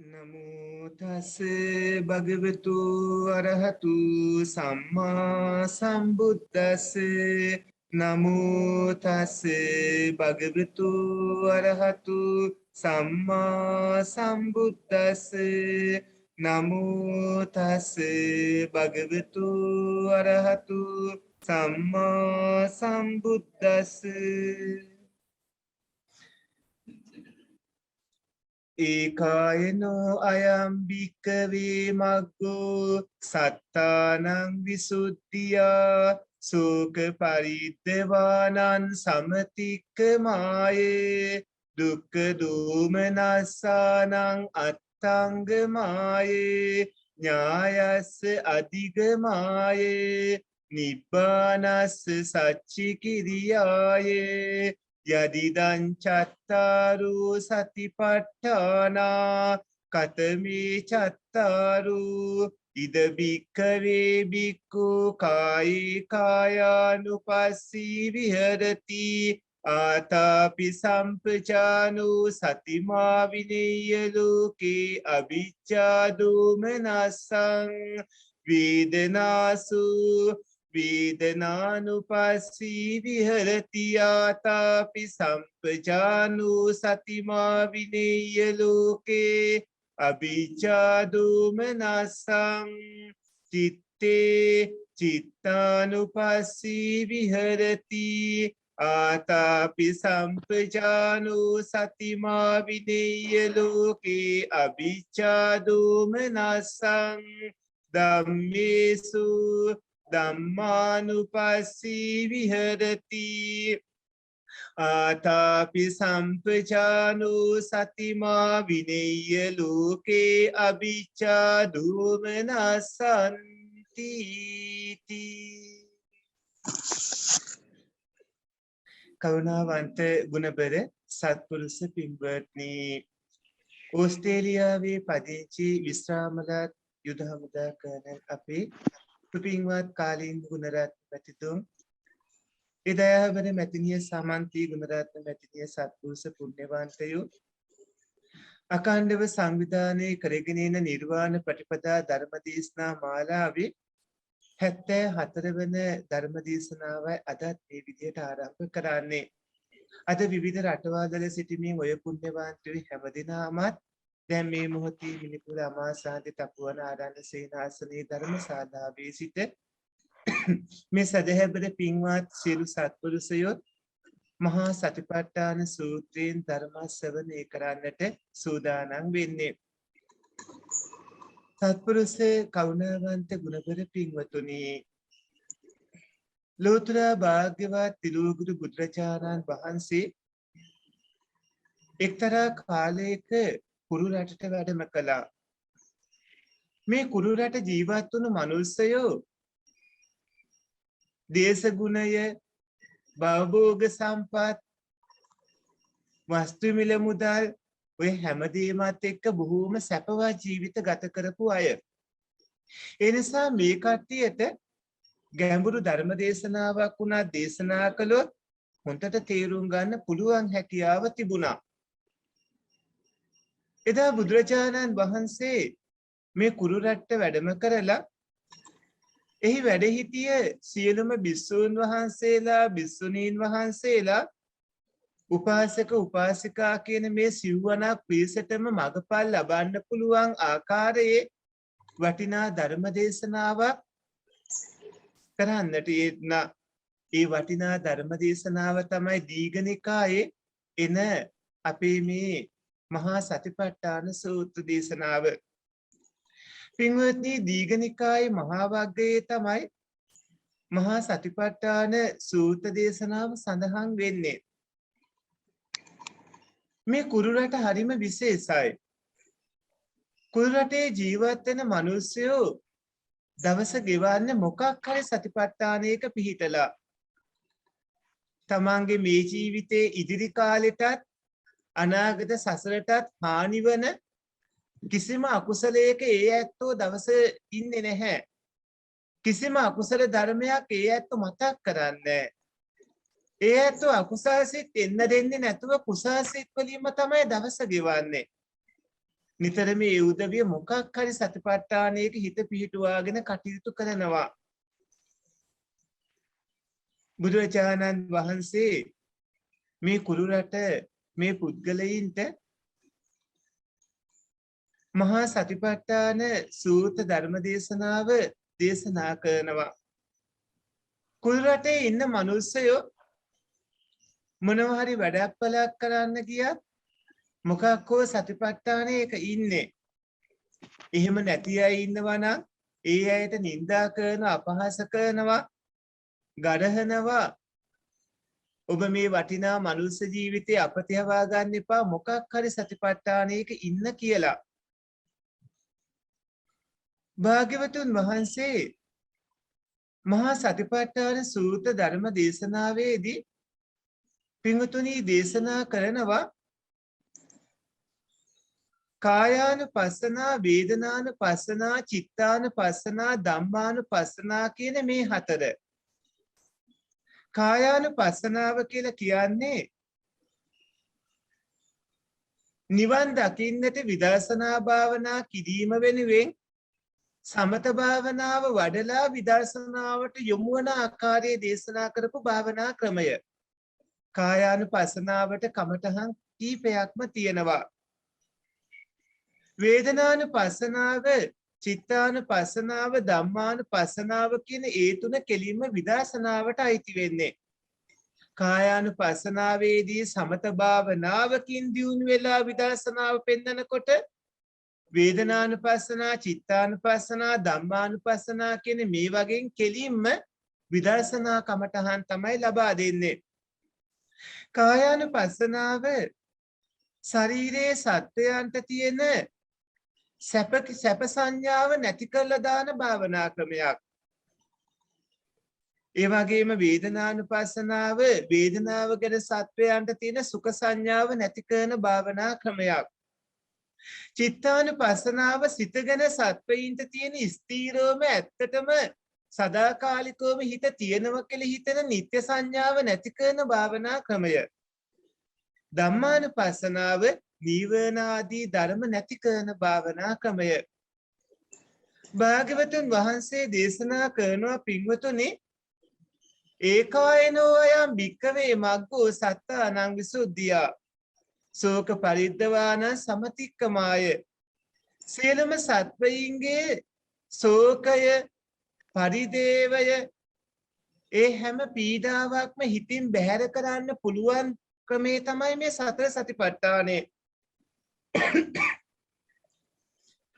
නමෝ තස් භගවතු අරහතු සම්මා සම්බුද්දස්ස නමෝ තස් භගවතු අරහතු සම්මා සම්බුද්දස්ස නමෝ තස් භගවතු අරහතු සම්මා සම්බුද්දස්ස ඒකායනෝ අයම් භික්ඛවේ මග්ගෝ සත්තානං විසුද්ධියා සෝක පරිද්දවානං සමතික්කමායේ දුක්ඛ දෝමනස්සානං අත්තංගමායේ ඥායස්ස අධිගමායේ නිබ්බානස්ස සච්චිකිරියායේ යදිදං චත්තාරු සතිපට්ඨානා කතමේ චත්තාරු ඉද භික්ඛවේ භික්ඛු කායේ කායානුපස්සී විහෙරති ආතාපි සම්පජානෝ සතිමා විනේය ලෝකේ අවිජ්ජා දෝමනස්සං වේදනාසු වේදනානුපස්සී විහෙරති ආතාපි සම්පජානෝ සතිමා විනේය ලෝකේ අවිජ්ජා දෝමනස්සං චිත්තේ චිත්තානුපස්සී විහෙරති ආතාපි සම්පජානෝ සතිමා විනේය ලෝකේ අවිජ්ජා දෝමනස්සං ධම්මේසු ධම්මානුපස්සී විහෙරති ආතාපි සම්පජානෝ සතිමා විනේය ලෝකේ අවිජ්ජා දෝමනස්සන්ති කරුණාවන්ත ගුණබර සත්පුරුෂ පින්වත්නි ඕස්ට්‍රේලියාවේ පදිංචි විශ්‍රාමලත් යුද හමුදා කර්නල් අපේ පින්වත් කාලීන් ගුණරත්න මැතිතුම් එදයාවන මැතිනිය සමන්තී ගුණරත්න මැතිනිය සත්පුරුෂ පුණ්‍යවන්තයෝ අඛණ්ඩව සංවිධානය කරගෙන යන නිර්වාණ ප්‍රතිපදා ධර්මදේශනා මාලාවේ 74 වන ධර්මදේශනාවයි අදත් මේ විදිහට ආරම්භ කරන්නේ. අද විවිධ රටවල් සිටිමින් ඔය පුණ්‍යවන්තයෝ හැමදිනමත් දැන් මේ මොහොතේ මිනිපුර අමාසාන්ති තපුවන ආරණ්‍ය සේනාසනයේ ධර්මශාලාවේ සිට මේ සදහැබර පින්වත් සියලු සත්පුරුෂයෝ මහා සතිපට්ඨාන සූත්‍රයෙන් ධර්ම ශ්‍රවණය කරන්නට සූදානම් වෙන්නේ. සත්පුරුෂ කරුණාවන්ත ගුණබර පින්වතුනි ලෝතර භාග්‍යවත් තිලෝගුරු බුදුරජාණන් වහන්සේ එක්තරා කාලයක කුරු රටට වැඩම කළා. මේ කුරු රට ජීවත් වුණු මිනිස්සයෝ දේශගුණය, භවභෝග සම්පත්, වස්තු මිල මුදල් ඔය හැමදේමත් එක්ක බොහෝම සැපවත් ජීවිත ගත කරපු අය. ඒ නිසා මේ කට්ටියට ගැඹුරු ධර්ම දේශනාවක් වුණා දේශනා කළොත් හොඳට තේරුම් ගන්න පුළුවන් හැකියාව තිබුණා. එදා බුදුරජාණන් වහන්සේ මේ කුරු රට්ට වැඩම කරලා එහි වැඩ සිටිය සියලුම භික්ෂූන් වහන්සේලා භික්ෂුණීන් වහන්සේලා උපාසක උපාසිකා කියන මේ සිව්වණක් පිරිසටම මඟපල් ලබන්න පුළුවන් ආකාරයේ වටිනා ධර්ම දේශනාවක් කරන්නට යෙදුණ. ඒ වටිනා ධර්ම දේශනාව තමයි දීඝනිකායේ එන අපේ මේ මහා සතිපට්ඨාන සූත්‍ර දේශනාව. පින්වත්නි දීඝනිකායේ මහා වග්ගයේ තමයි මහා සතිපට්ඨාන සූත්‍ර දේශනාව සඳහන් වෙන්නේ. මේ කුරු රට හරිම විශේෂයි. කුරු රටේ ජීවත් වෙන මිනිස්සුયો දවස ගෙවන්නේ මොකක් හරි සතිපට්ඨානයක පිහිටලා. තමන්ගේ මේ ජීවිතේ ඉදිරි කාලෙටත් අනාගත සසරටත් හානි වන කිසිම අකුසලයක ඒ ඇත්තෝ දවස ඉන්නේ නැහැ. කිසිම අකුසල ධර්මයක් ඒ ඇත්තෝ මතක් කරන්නේ. ඒ ඇත්තෝ අකුසල් සිත් එන්න දෙන්නේ නැතුව කුසල් සිත් වලින්ම තමයි දවස ගෙවන්නේ. නිතර මේ උදවිය මොකක් හරි සතිපට්ඨානයක හිත පිහිටුවාගෙන කටයුතු කරනවා. බුදුරජාණන් වහන්සේ මේ කුරු රට මේ පුද්ගලයින්ට මහා සතිපට්ඨාන සූත ධර්ම දේශනාව දේශනා කරනවා. කුරු රටේ ඉන්න මිනිස්සයෝ මොනවා හරි වැඩක් පළක් කරන්න ගියත් මොකක් හෝ සතිපට්ඨානයක ඉන්නේ. එහෙම නැති අය ඉන්නවා නම් ඒ අයට නිඳා කරනවා, අපහාස කරනවා, ගරහනවා. ඔබ මේ වටිනා මනුස්ස ජීවිතේ අපතේවා ගන්න එපා මොකක් හරි සතිපට්ඨානයක ඉන්න කියලා. භාග්‍යවතුන් වහන්සේ මහා සතිපට්ඨාන සූත්‍ර ධර්ම දේශනාවේදී පින්වතුනි දේශනා කරනවා කායානුපස්සනා, වේදනානුපස්සනා, චිත්තානුපස්සනා, ධම්මානුපස්සනා කියන මේ හතර. කායානුපස්සනාව කියලා කියන්නේ නිවන් දකින්නට විදර්ශනා භාවනා කිරීම වෙනුවෙන් සමත භාවනාව වඩලා විදර්ශනාවට යොමු වන ආකාරයේ දේශනා කරපු භාවනා ක්‍රමය. කායානුපස්සනාවට කමඨහන් කීපයක්ම තියෙනවා. වේදනානුපස්සනාව, චිත්තානුපස්සනාව, ධම්මානුපස්සනාව කියන ඒ තුන කෙලින්ම විදර්ශනාවට අයිති වෙන්නේ. කායානුපස්සනාවේදී සමත භාවනාවකින් දියුණු වෙලා විදර්ශනාව පෙන්නකොට වේදනානුපස්සනා, චිත්තානුපස්සනා, ධම්මානුපස්සනා කියන මේ වගේ කෙලින්ම විදර්ශනා කමඨහන් තමයි ලබා දෙන්නේ. කායානුපස්සනාව ශරීරයේ සත්වයන්ට තියෙන සැප සංඥාව නැති කරලා දාන භාවනා ක්‍රමයක්. ඒ වගේම වේදනානුපස්සනාව වේදනාව ගැන සත්වයන්ට තියෙන සුඛ සංඥාව නැති කරන භාවනා ක්‍රමයක්. චිත්තානුපස්සනාව සිත ගැන සත්වයින්ට තියෙන ස්ථීරවම ඇත්තටම සදාකාලිකවම හිත තියෙනවා කියලා හිතන නිත්‍ය සංඥාව නැති කරන භාවනා ක්‍රමය. ධම්මානුපස්සනාව නීවරණ ආදී ධර්ම නැති කරන භාවනා ක්‍රමය. භාග්‍යවතුන් වහන්සේ දේශනා කරනවා පින්වතුනි ඒකායනෝ අයං භික්ඛවේ මග්ගෝ සත්තානං විසුද්ධියා ශෝක පරිද්දවාන සමතික්කමාය. සියලුම සත්වයින්ගේ ශෝකය පරිදේවය ඒ හැම පීඩාවක්ම හිතින් බැහැර කරන්න පුළුවන් ක්‍රමේ තමයි මේ සතර සතිපට්ඨානය.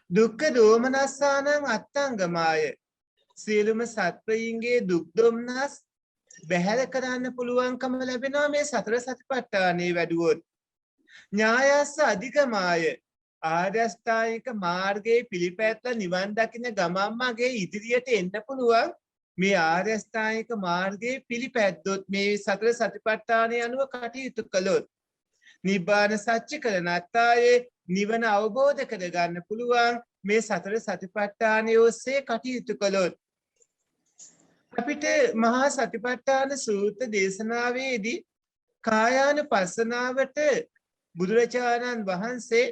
දුක්ඛ දෝමනස්සානං අත්තංගමාය. සියලුම සත්වයින්ගේ දුක් දුම්නස් බැහැර කරන්න පුළුවන්කම ලැබෙනවා මේ සතර සතිපට්ඨානේ වැඩුවොත්. ඥායස්ස අධිගමාය. ආර්ය අෂ්ටාංගික මාර්ගයේ පිළිපැත්ලා නිවන් දකින්න ගමන් මගේ ඉදිරියට එන්න පුළුවන් මේ ආර්ය අෂ්ටාංගික මාර්ගයේ පිළිපැද්දොත් මේ සතර සතිපට්ඨානය අනුව කටයුතු කළොත් නිබ්බාන සත්‍ය කරණත්තායේ නිවන අවබෝධ කරගන්න පුළුවන් මේ සතර සතිපට්ඨානය ඔස්සේ කටයුතු කළොත්. අපිට මහා සතිපට්ඨාන සූත්‍ර දේශනාවේදී කායානුපස්සනාවට බුදුරජාණන් වහන්සේ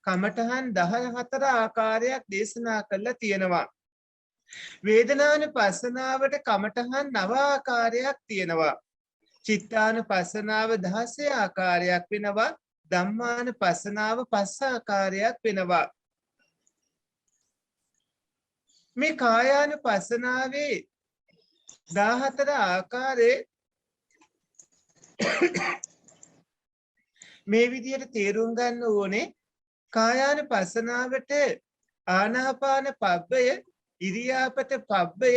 කමඨහන් 14 ආකාරයක් දේශනා කළා තියෙනවා. වේදනානුපස්සනාවට කමඨහන් 9 ආකාරයක් තියෙනවා. චිත්තානුපස්සනාව 16 ආකාරයක් වෙනවා. ධම්මානුපස්සනාව 5 ආකාරයක් වෙනවා. මේ කායානුපස්සනාවේ 14 ආකාරයේ මේ විදිහට තේරුම් ගන්න ඕනේ. කායානුපස්සනාවට ආනාපාන පබ්බය, ඉරියාපත පබ්බය,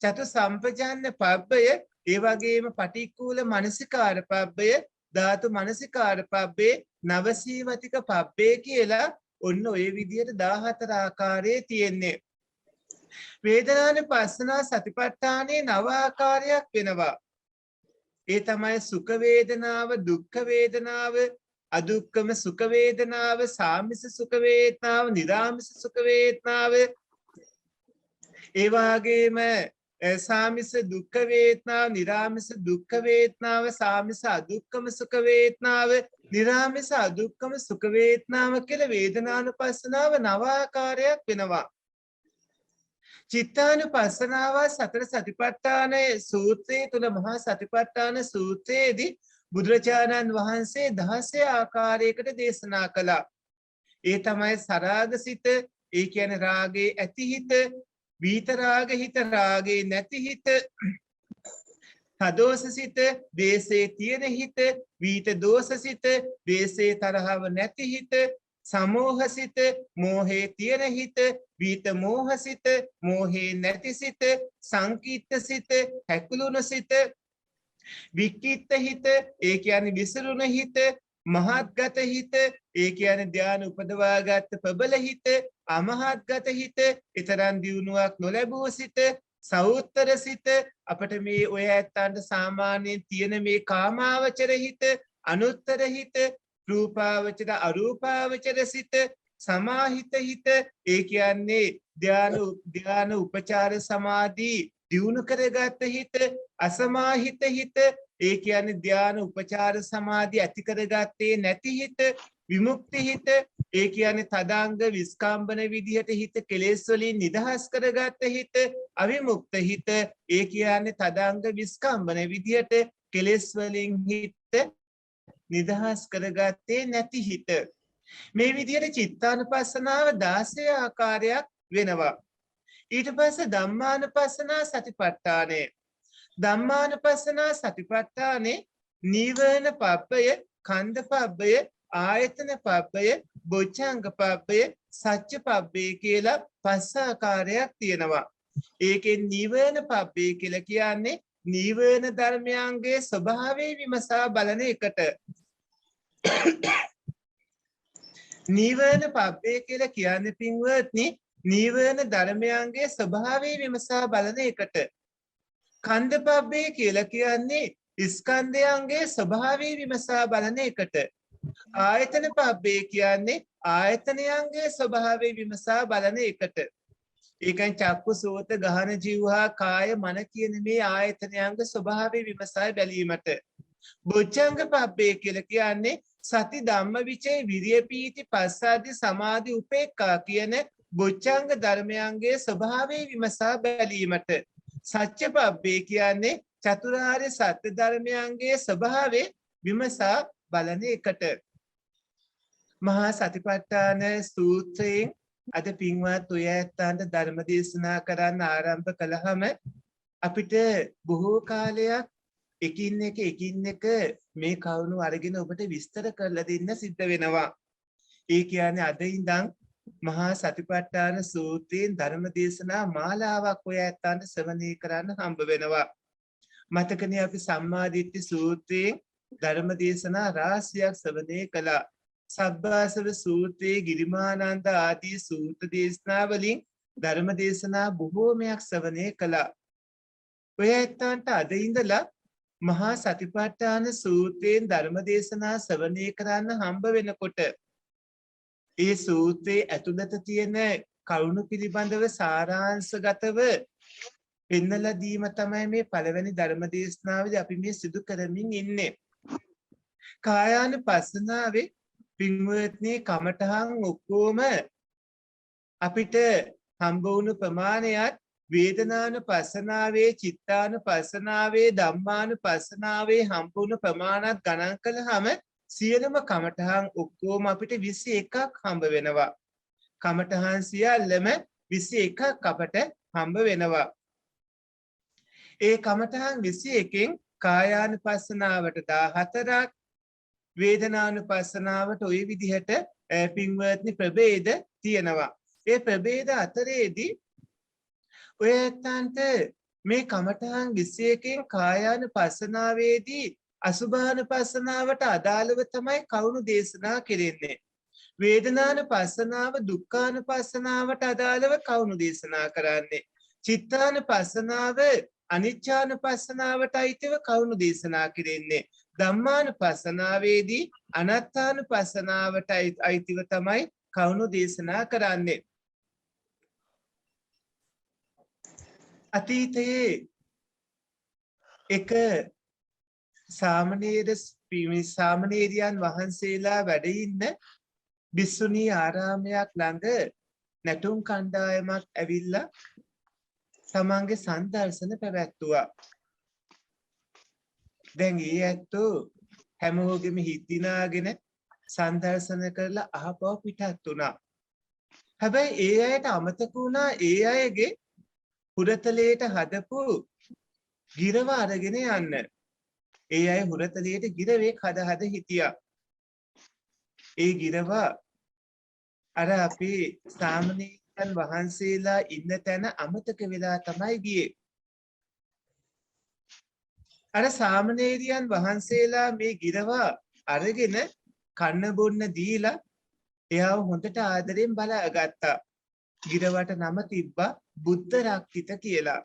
චතු සම්පජාන්න පබ්බය, ඒ වගේම පටික්කුල මනසිකාර පබ්බය, ධාතු මනසිකාර පබ්බේ, නවසීවතික පබ්බේ කියලා ඔන්න ඔය විදිහට 14 ආකාරයේ තියෙන්නේ. වේදනානුපස්සනා සතිපට්ඨානේ 9 ආකාරයක් වෙනවා. ඒ තමයි සුඛ වේදනාව, දුක්ඛ වේදනාව, අදුක්ඛම සුඛ වේදනාව, සාමිස සුඛ වේදනාව, නිරාමිස සුඛ වේදනාව, ඒ වගේම සාමිස දුක්ඛ වේදනාව, නිරාමිස දුක්ඛ වේදනාව, සාමිස අදුක්ඛම සුඛ වේදනාව, නිරාමිස අදුක්ඛම සුඛ වේදනාව කියලා වේදනානුපස්සනාව නව ආකාරයක් වෙනවා. චිත්තානුපස්සනාව සතර සතිපට්ඨාන සූත්‍රයේ තුල මහා සතිපට්ඨාන සූත්‍රයේදී බුදුරජාණන් වහන්සේ 16 ආකාරයකට දේශනා කළා. ඒ තමයි සරාගසිත, ඒ කියන්නේ රාගේ ඇති හිත, විතරාග හිත, රාගේ නැති හිත, තදෝසසිත, දේශේ තියෙන හිත, විත දෝසසිත, දේශේ තරහව නැති හිත, සමෝහසිත, මෝහේ තියෙන හිත, විත මෝහසිත, මෝහේ නැති සිත, සංකීර්ත සිත, හැකුළුණු සිත, වික්කිත්ත හිත, ඒ කියන්නේ විසිරුණ හිත, මහත්ගත හිත, ඒ කියන්නේ ධ්‍යාන උපදවාගත් ප්‍රබල හිත, අමහත්ගත හිත, ඊතරම් දියුණුවක් නොලැබුව සිත, සෞත්තර සිත, අපිට මේ ඔය ඇත්තන්ට සාමාන්‍යයෙන් තියෙන මේ කාමාවචර හිත, අනුත්තර හිත, රූපාවචර අරූපාවචර සිත, සමාහිත හිත, ඒ කියන්නේ ධ්‍යාන උපචාර සමාධි දියුණු කරගත් හිත, අසමාහිත හිත, ඒ කියන්නේ ධ්‍යාන උපචාර සමාධි ඇති කරගත්තේ නැති හිත, විමුක්ති හිත, ඒ කියන්නේ තදාංග විස්කම්බන විදිහට හිත කෙලෙස් වලින් නිදහස් කරගත්ත හිත, අවිමුක්ත හිත, ඒ කියන්නේ තදාංග විස්කම්බන විදිහට කෙලෙස් වලින් හිත නිදහස් කරගත්තේ නැති හිත. මේ විදිහට චිත්තානුපස්සනාව 16 ආකාරයක් වෙනවා. ඊට පස්සේ ධම්මානුපස්සනා සතිපට්ඨානය. ධම්මානුපස්සනා සතිපට්ඨානේ නීවරණ පබ්බය, කන්ද පබ්බය, ආයතන පබ්බය, බොච්චංග පබ්බය, සච්ච පබ්බය කියලා 5 ආකාරයක් තියෙනවා. ඒකෙන් නීවරණ පබ්බය කියලා කියන්නේ නීවරණ ධර්මයන්ගේ ස්වභාවය විමසා බලන එකට. නීවරණ පබ්බය කියලා කියන්නේ පින්වත්නි නීවරණ ධර්මයන්ගේ ස්වභාවය විමසා බලන එකට. කන්ද පබ්බය කියලා කියන්නේ ස්කන්ධයන්ගේ ස්වභාවය විමසා බලන එකට. ආයතන පබ්බය කියන්නේ ආයතනයන්ගේ ස්වභාවය විමසා බලන එකට. ඒකෙන් චක්කු සෝත ගහන ජීවහා කාය මන කියන මේ ආයතනයන්ගේ ස්වභාවය විමසා බැලීමට. බොච්චංග පබ්බේ කියලා කියන්නේ සති ධම්මවිචේ විරිය පීති පස්සාදි සමාධි උපේක්ඛා කියන බොච්චංග ධර්මයන්ගේ ස්වභාවය විමසා බැලීමට. සච්ච පබ්බේ කියන්නේ චතුරාර්ය සත්‍ය ධර්මයන්ගේ ස්වභාවය විමසා බලන එකට. මහා සතිපට්ඨාන සූත්‍රයෙන් අද පින්වත් ඔය ඇත්තන්ට ධර්ම දේශනා කරන්න ආරම්භ කළාම අපිට බොහෝ කාලයක් එකින් එක මේ කරුණු අරගෙන ඔබට විස්තර කරලා දෙන්න සිද්ධ වෙනවා. ඒ කියන්නේ අද ඉඳන් මහා සතිපට්ඨාන සූත්‍රයෙන් ධර්ම දේශනා මාලාවක් ඔය ඇත්තන්ට ශ්‍රවණය කරන්න හම්බ වෙනවා. මතකනේ අපි සම්මාදිට්ඨි සූත්‍රයෙන් ධර්ම දේශනා රාශියක් ශ්‍රවණය කළා. සබ්බාසව සූත්‍රයේ ගිරිමානන්ද ආදී සූත්‍ර දේශනා වලින් ධර්ම දේශනා බොහෝමයක් ශ්‍රවණය කළා. ඔය ඇත්තන්ට අද ඉඳලා මහා සතිපට්ඨාන සූත්‍රයෙන් ධර්ම දේශනා ශ්‍රවණය කරන්න හම්බ වෙනකොට ඒ සූත්‍රයේ ඇතුළත තියෙන කරුණු පිළිබඳව සාරාංශගතව පෙන්වලා දීම තමයි මේ පළවෙනි ධර්ම දේශනාවේදී අපි මේ සිදු කරමින් ඉන්නේ. කායානුපස්සනාවේ පින්වත්නි කමඨහන් ඔක්කොම අපිට හම්බ වුණු ප්‍රමාණයත් වේදනානුපස්සනාවේ, චිත්තානුපස්සනාවේ, ධම්මානුපස්සනාවේ හම්බ වුණු ප්‍රමාණත් ගණන් කළාම සියලුම කමඨහන් ඔක්කොම අපිට 21ක් හම්බ වෙනවා. කමඨහන් සියල්ලම 21ක් අපට හම්බ වෙනවා. ඒ කමඨහන් 21කින් කායානුපස්සනාවට 14ක්, වේදනානුපස්සනාවට ওই විදිහට පින්වත්නි ප්‍රභේද තියෙනවා. ඒ ප්‍රභේද අතරේදී ඔය ඇත්තන්ට මේ කමඨහන් 21කින් කායානුපස්සනාවේදී අසුභානුපස්සනාවට අදාළව තමයි කවුණු දේශනා කෙරෙන්නේ. වේදනානුපස්සනාව දුක්ඛානුපස්සනාවට අදාළව කවුණු දේශනා කරන්නේ. චිත්තානුපස්සනාව අනිච්චානුපස්සනාවට අයිතිව කවුණු දේශනා කෙරෙන්නේ. ධම්මානුපස්සනාවේදී අනාත්මානුපස්සනාවට අයිතිව තමයි කවුණු දේශනා කරන්නේ. අතීතයේ එක සාමණේරයන් වහන්සේලා වැඩ ඉන්න බිස්සුණී ආරාමයක් ළඟ නැටුම් කණ්ඩායමක් ඇවිල්ලා තමන්ගේ සංදර්ශන පැවැත්තුවා. දැන් ඒ ඇත්තෝ හැමෝගෙම හිත් දිනාගෙන සංදර්ශන කරලා අහපව පිටත් වුණා. හැබැයි ඒ අයට අමතක වුණා ඒ අයගේ හුරතලයට හදපු ගිරව අරගෙන යන්න. ඒ අය හුරතලයට ගිරවේ හද හිටියා. ඒ ගිරව අර අපේ සාමණේරයන් වහන්සේලා ඉන්න තැන අමතක වෙලා තමයි ගියේ. අර සාමණේරයන් වහන්සේලා මේ ගිරව අරගෙන කන්න බොන්න දීලා එයාව හොඳට ආදරෙන් බලාගත්තා. ගිරවට නම තිබ්බා බුද්ධ රක්කිත කියලා.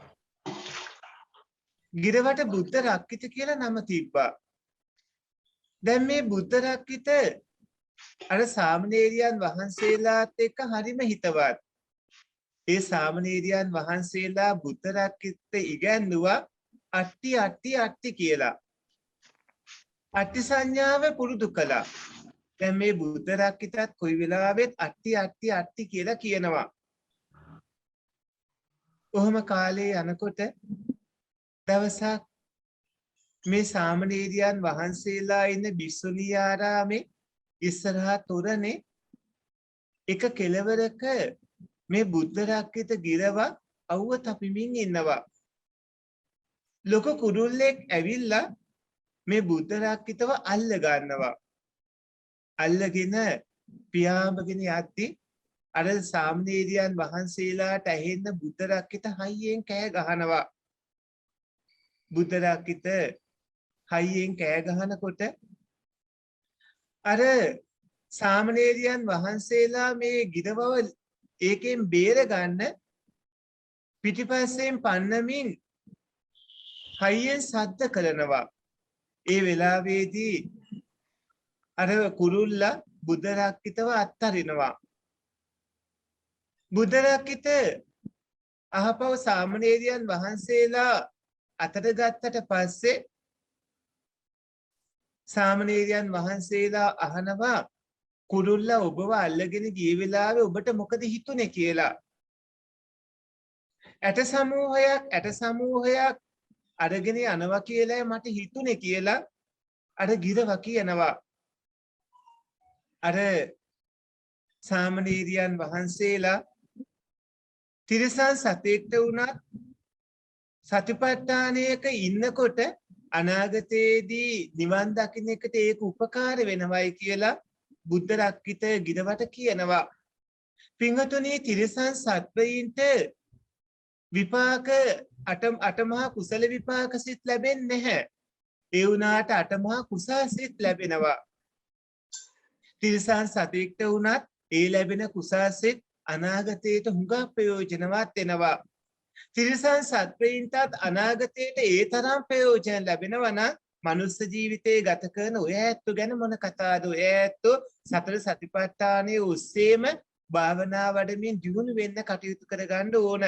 ගිරවට බුද්ධ රක්කිත කියලා නම තිබ්බා. දැන් මේ බුද්ධ රක්කිත අර සාමණේරයන් වහන්සේලාත් එක්ක හරිම හිතවත්. ඒ සාමණේරයන් වහන්සේලා බුද්ධ රක්කිත ඉගැන්නුවා අට්ටි අට්ටි අට්ටි කියලා. අට්ටි සංඥාව පුරුදු කළා. දැන් මේ බුද්ධ රක්කිතත් කොයි වෙලාවෙත් අට්ටි අට්ටි අට්ටි කියලා කියනවා. කොහොම කාලේ යනකොට දවසක් මේ සාමණේරයන් වහන්සේලා ඉන්න බිස්සුණී ආරාමේ ඉස්සරහා තොරණේ එක කෙළවරක මේ බුද්ධ රක්කිත ගිරව අවුව තපිමින් ඉන්නවා. ලොකු කුරුල්ලෙක් ඇවිල්ලා මේ බුද්ධ රක්කිතව අල්ල ගන්නවා. අල්ලගෙන පියාඹගෙන යද්දි අර සාමණේරයන් වහන්සේලාට ඇහෙන්න බුද්ධ රක්කිත හයියෙන් කෑ ගහනවා. බුද්ධ රක්කිත හයියෙන් කෑ ගහනකොට අර සාමණේරයන් වහන්සේලා මේ ගිරවව ඒකෙන් බේර ගන්න පිටිපස්සෙන් පන්නමින් හයියෙන් සද්ද කරනවා. ඒ වෙලාවේදී අර කුරුල්ලා බුද්ධ රක්කිතව අත්තරිනවා. බුද්ධ රක්කිත අහපව සාමණේරයන් වහන්සේලා අතට ගත්තට පස්සේ සාමණේරයන් වහන්සේලා අහනවා කුරුල්ලා ඔබව අල්ලගෙන ගිය වෙලාවේ ඔබට මොකද හිතුනේ කියලා. ඇට සමූහයක් අරගෙන යනවා කියලා මට හිතුනේ කියලා අර ගිරව කියනවා. අර සාමණේරයන් වහන්සේලා තිරිසන් සතෙක්ට වුණත් සතිපට්ඨානයක ඉන්නකොට අනාගතයේදී නිවන් දකින්න එකට ඒක උපකාර වෙනවයි කියලා බුද්ධ රක්කිත ගිරවට කියනවා. පින්වතුනි තිරිසන් සත්වයින්ට විපාක අටමහා කුසල විපාක සිත් ලැබෙන්නේ නැහැ. ඒ වුණාට අටමහා කුසල සිත් ලැබෙනවා. තිරිසන් සතෙක්ට වුණත් ඒ ලැබෙන කුසල සිත් අනාගතයට හුඟක් ප්‍රයෝජනවත් වෙනවා. තිරිසන් සත්වයින්ටත් අනාගතයට ඒ තරම් ප්‍රයෝජන ලැබෙනවා නම් මනුස්ස ජීවිතේ ගත කරන ඔය ඇත්තෝ ගැන මොන කතාවද? ඔය ඇත්තෝ සතර සතිපට්ඨානයේ උස්සේම භාවනා වඩමින් දියුණු වෙන්න කටයුතු කරගන්න ඕන.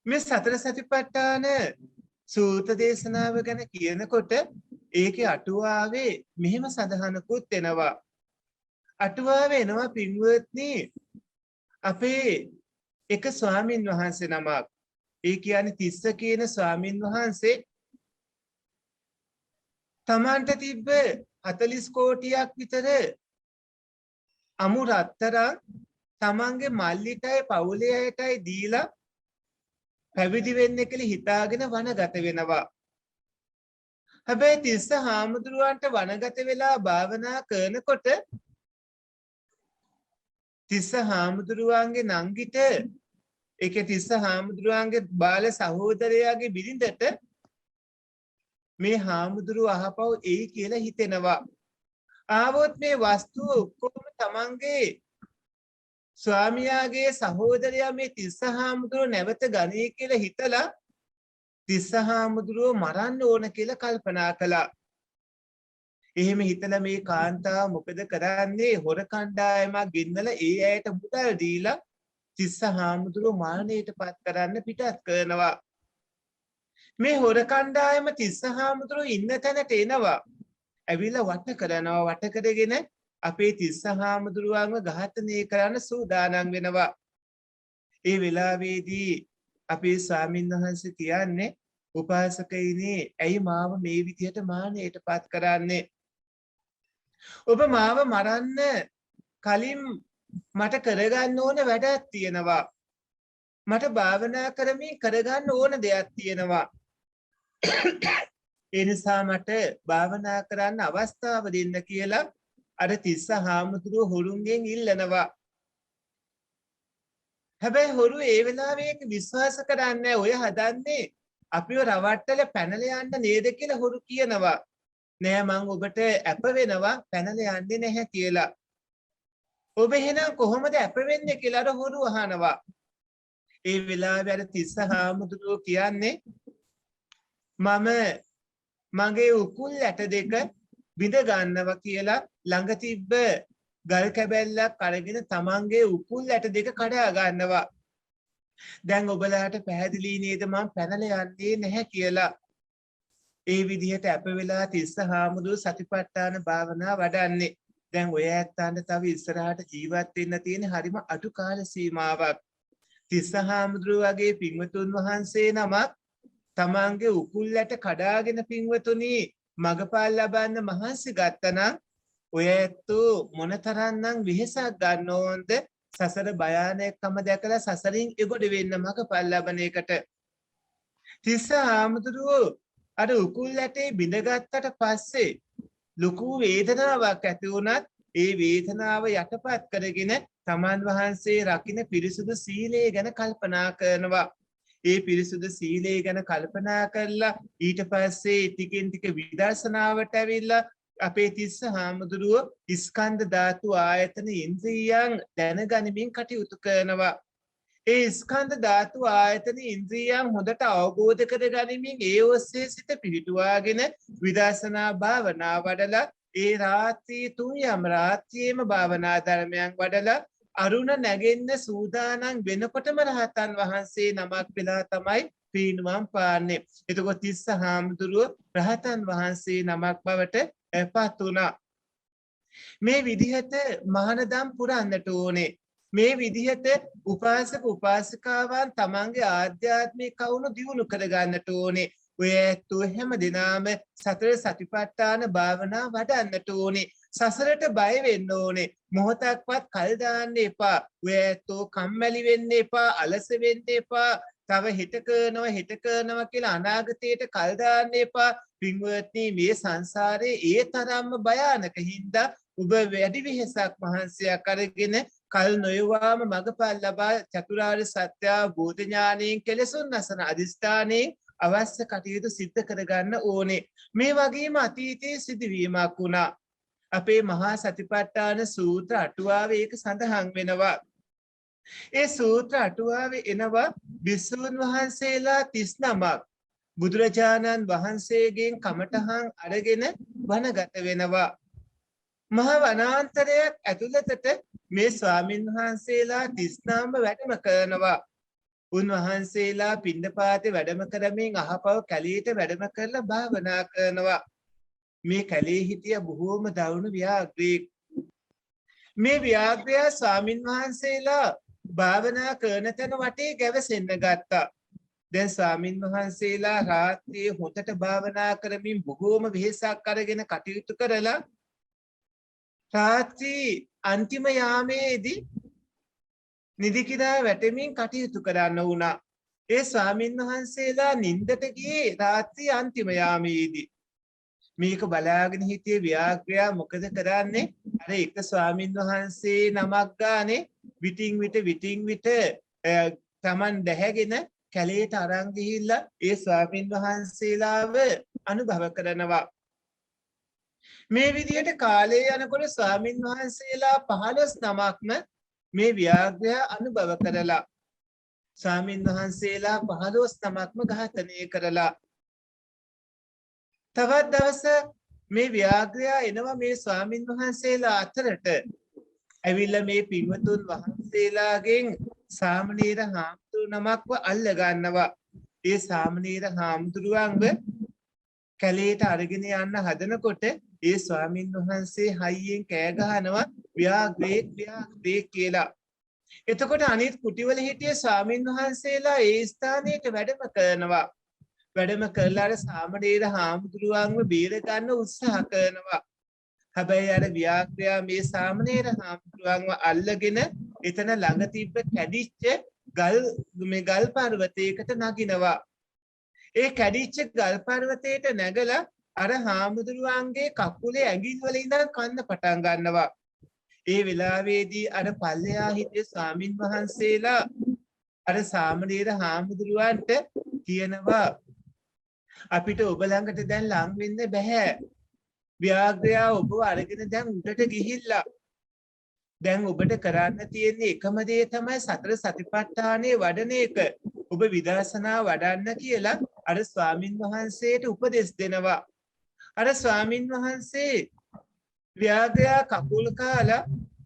මේ සතර සතිපට්ඨාන සූත්‍ර දේශනාව ගැන කියනකොට ඒකේ අටුවාවේ මෙහෙම සඳහනකුත් වෙනවා. අටුවාවේ එනවා පින්වත්නි අපේ එක ස්වාමින් වහන්සේ නමක්. ඒ කියන්නේ තිස්ස කියන ස්වාමින් වහන්සේ තමන්ට තිබ්බ 40 කෝටියක් විතර අමු රත්තරන් තමන්ගේ මල්ලිටයි පවුලේ අයටයි දීලා පැවිදි වෙන්න කියලා හිතාගෙන වනගත වෙනවා. හැබැයි තිස්ස හාමුදුරුවන්ට වනගත වෙලා භාවනා කරනකොට තිස්ස හාමුදුරුවන්ගේ නංගිට ඒකේ තිස්ස හාමුදුරුවන්ගේ බාල සහෝදරයාගේ බිරිඳට මේ හාමුදුරුව අහපව් එයි කියලා හිතෙනවා. ආවොත් මේ වස්තුව ඔක්කොම තමන්ගේ ස්වාමියාගේ සහෝදරයා මේ තිස්ස හාමුදුරුව නැවත ගනී කියලා හිතලා තිස්ස හාමුදුරුව මරන්න ඕන කියලා කල්පනා කළා. එහෙම හිතලා මේ කාන්තාව මොකද කරන්නේ? හොර කණ්ඩායමක් ගෙන්නලා ඒ ඇයට මුදල් දීලා තිස්ස හාමුදුරුවෝ මරණයටපත් කරන්න පිටත් කරනවා. මේ හොර කණ්ඩායම තිස්ස හාමුදුරුවෝ ඉන්න තැනට එනවා. ඇවිල්ලා වට කරනවා. වට කරගෙන අපේ තිස්ස හාමුදුරුවන්ව ඝාතනය කරන්න සූදානම් වෙනවා. ඒ වෙලාවේදී අපේ ස්වාමීන් වහන්සේ කියන්නේ උපාසකයිනි ඇයි මාව මේ විදිහට මානයටපත් කරන්නේ? ඔබ මාව මරන්න කලින් මට කරගන්න ඕන වැඩක් තියෙනවා. මට භාවනා කරමින් කරගන්න ඕන දෙයක් තියෙනවා. ඒ නිසා මට භාවනා කරන්න අවස්ථාව දෙන්න කියලා අර තිස්ස හාමුදුරුවෝ හොරුන්ගෙන් ඉල්ලනවා. හැබැයි හොරු ඒ වෙලාවේ විශ්වාස කරන්නේ ඔය හදන්නේ අපිව රවට්ටල පැනලා යන්න නේද කියලා හොරු කියනවා. නෑ මං ඔබට අප වෙනවා පැනලා යන්නේ නැහැ කියලා. ඔබ එහෙනම් කොහොමද අප වෙන්නේ කියලා අර හොරු අහනවා. ඒ වෙලාවේ අර තිස්ස හාමුදුරුවෝ කියන්නේ මම මගේ උකුල් ඇට දෙක බිඳ ගන්නවා කියලා ළඟ තිබ්බ ගල් කැබැල්ලක් අරගෙන තමන්ගේ උකුල් ඇට දෙක කඩා ගන්නවා. දැන් ඔබලාට පැහැදිලි නේද මම පැනලා යන්නේ නැහැ කියලා. ඒ විදිහට අප වෙලා තිස්ස හාමුදුරුවෝ සතිපට්ඨාන භාවනා වඩන්නේ. දැන් ඔය ඇත්තන්ට තව ඉස්සරහට ජීවත් වෙන්න තියෙන හරිම අඩු කාල සීමාවක්. තිස්ස හාමුදුරුවෝ වගේ පින්වතුන් වහන්සේ නමක් තමන්ගේ උකුල් ඇට කඩාගෙන පින්වතුනි මගපල් ලබන්න මහන්සි ගත්තනම් ඔය ඇත්තෝ මොනතරම්නම් වෙහෙසක් ගන්න ඕනද සසර භයානකම දැකලා සසරින් එගොඩ වෙන්න මගපල් ලබන එකට. තිස්ස හාමුදුරුවෝ අර උකුල් ඇටේ බිඳගත්තට පස්සේ ලොකු වේදනාවක් ඇති වුණත් ඒ වේදනාව යටපත් කරගෙන තමන් වහන්සේ රකින්න පිරිසුදු සීලය ගැන කල්පනා කරනවා. ඒ පිරිසුදු සීලය ගැන කල්පනා කරලා ඊට පස්සේ ටිකෙන් ටික විදර්ශනාවට ඇවිල්ලා අපේ තිස්ස හාමුදුරුවෝ ස්කන්ධ ධාතු ආයතන ඉන්ද්‍රියයන් දැනගනිමින් කටයුතු කරනවා. ඒ ස්කන්ධ ධාතු ආයතන ඉන්ද්‍රියයන් හොඳට අවබෝධ කරගනිමින් ඒ ඔස්සේ සිත පිහිටුවාගෙන විදර්ශනා භාවනා වඩලා ඒ රාත්‍රී තුන්යම් රාත්‍රියේම භාවනා ධර්මයන් වඩලා අරුණ නැගෙන්න සූදානම් වෙනකොටම රහතන් වහන්සේ නමක් වෙලා තමයි පිරිනිවන් පාන්නේ. එතකොට තිස්ස හාමුදුරුවෝ රහතන් වහන්සේ නමක් බවට පත් වුණා. මේ විදිහට මහානදම් පුරන්නට ඕනේ. මේ විදිහට උපාසක උපාසිකාවන් තමන්ගේ ආධ්‍යාත්මික කවුණු දියුණු කරගන්නට ඕනේ. ඔය ඇත්තෝ හැම දිනම සතර සතිපට්ඨාන භාවනා වඩන්නට ඕනේ. සසරට බය වෙන්න ඕනේ. මොහොතක්වත් කල් දාන්න එපා. ඔය ඇත්තෝ කම්මැලි වෙන්න එපා, අලස වෙන්න එපා. තව හිත කරනවා කියලා අනාගතයට කල් දාන්න එපා. පින්වත්නි මේ සංසාරේ ඒ තරම්ම භයානක හින්දා ඔබ වැඩි වෙහසක් මහන්සියක් අරගෙන කල් නොයවාම මගපල් ලබා චතුරාර්ය සත්‍ය අවබෝධ ඥානයෙන් කෙලසුන් නැසන අදිස්ථානයෙන් අවශ්‍ය කටයුතු සිද්ධ කරගන්න ඕනේ. මේ වගේම අතීතයේ සිදුවීමක් වුණා. අපේ මහා සතිපට්ඨාන සූත්‍ර අටුවාවේ ඒක සඳහන් වෙනවා. ඒ සූත්‍ර අටුවාවේ එනවා විසුණු වහන්සේලා 39ක් බුදුරජාණන් වහන්සේගෙන් කමඨහන් අරගෙන වනගත වෙනවා. මහා වනාන්තරයක් ඇතුළතට මේ ස්වාමින් වහන්සේලා 39ම වැඩම කරනවා. උන්වහන්සේලා පිණ්ඩපාතේ වැඩම කරමින් අහපව කැලේට වැඩම කරලා භාවනා කරනවා. මේ කැලේ හිටිය බොහෝම දරුණු ව්‍යාග්‍රයෙක්. මේ ව්‍යාග්‍රයා ස්වාමින් වහන්සේලා භාවනා කරන තැන වටේ ගැවසෙන්න ගත්තා. දැන් ස්වාමින් වහන්සේලා රාත්‍රියේ හොතට භාවනා කරමින් බොහෝම වෙහෙසක් අරගෙන කටයුතු කරලා රාත්‍රී අන්තිම යාමේදී නිදිකිරා වැටෙමින් කටයුතු කරන්න වුණා. ඒ ස්වාමින් වහන්සේලා නින්දට ගියේ රාත්‍රී අන්තිම යාමේදී. මේක බලාගෙන හිටියේ ව්‍යාග්‍රයා මොකද කරන්නේ? අර එක ස්වාමින් වහන්සේ නමක් ගානේ විටින් විට තමන් දැහැගෙන කැලේට අරන් ගිහිල්ලා ඒ ස්වාමින් වහන්සේලාව අනුභව කරනවා. මේ විදිහට කාලය යනකොට ස්වාමින් වහන්සේලා 15 නමක්ම මේ ව්‍යාග්‍රයා අනුභව කරලා ස්වාමින් වහන්සේලා 15 නමක්ම ඝාතනය කරලා තවත් දවසක් මේ ව්‍යාග්‍රයා එනවා මේ ස්වාමින් වහන්සේලා අතරට ඇවිල්ලා මේ පින්වතුන් වහන්සේලාගෙන් සාමණේර හාමුදුරු නමක්ව අල්ල ගන්නවා. ඒ සාමණේර හාමුදුරුවන්ව කැලේට අරගෙන යන්න හදනකොට ඒ ස්වාමින් වහන්සේ හයියෙන් කෑ ගහනවා ව්‍යාග්‍රේ කියලා. එතකොට අනිත් කුටිවල හිටිය ස්වාමින් වහන්සේලා ඒ ස්ථානයට වැඩම කරනවා. වැඩම කරලා අර සාමණේර හාමුදුරුවන්ව බේර ගන්න උත්සාහ කරනවා. හැබැයි අර ව්‍යාග්‍රයා මේ සාමණේර හාමුදුරුවන්ව අල්ලගෙන එතන ළඟ තිබ්බ කැඩිච්ච ගල් පර්වතයකට නගිනවා. ඒ කැඩිච්ච ගල් පර්වතයට නැගලා අර හාමුදුරුවන්ගේ කකුලේ ඇඟිලි වල ඉඳන් කන්න පටන් ගන්නවා. ඒ වෙලාවේදී අර පල්ලෙහා හිටිය ස්වාමින් වහන්සේලා අර සාමණේර හාමුදුරුවන්ට කියනවා අපිට ඔබ ළඟට දැන් ලං වෙන්න බෑ. ව්‍යාග්‍රයා ඔබව අරගෙන දැන් උඩට ගිහිල්ලා. දැන් ඔබට කරන්න තියෙන්නේ එකම දේ තමයි සතර සතිපට්ඨානය වඩන එක. ඔබ විදර්ශනා වඩන්න කියලා අර ස්වාමින් වහන්සේට උපදෙස් දෙනවා. අර ස්වාමින් වහන්සේ ව්‍යාග්‍රයා කකුල් කාලා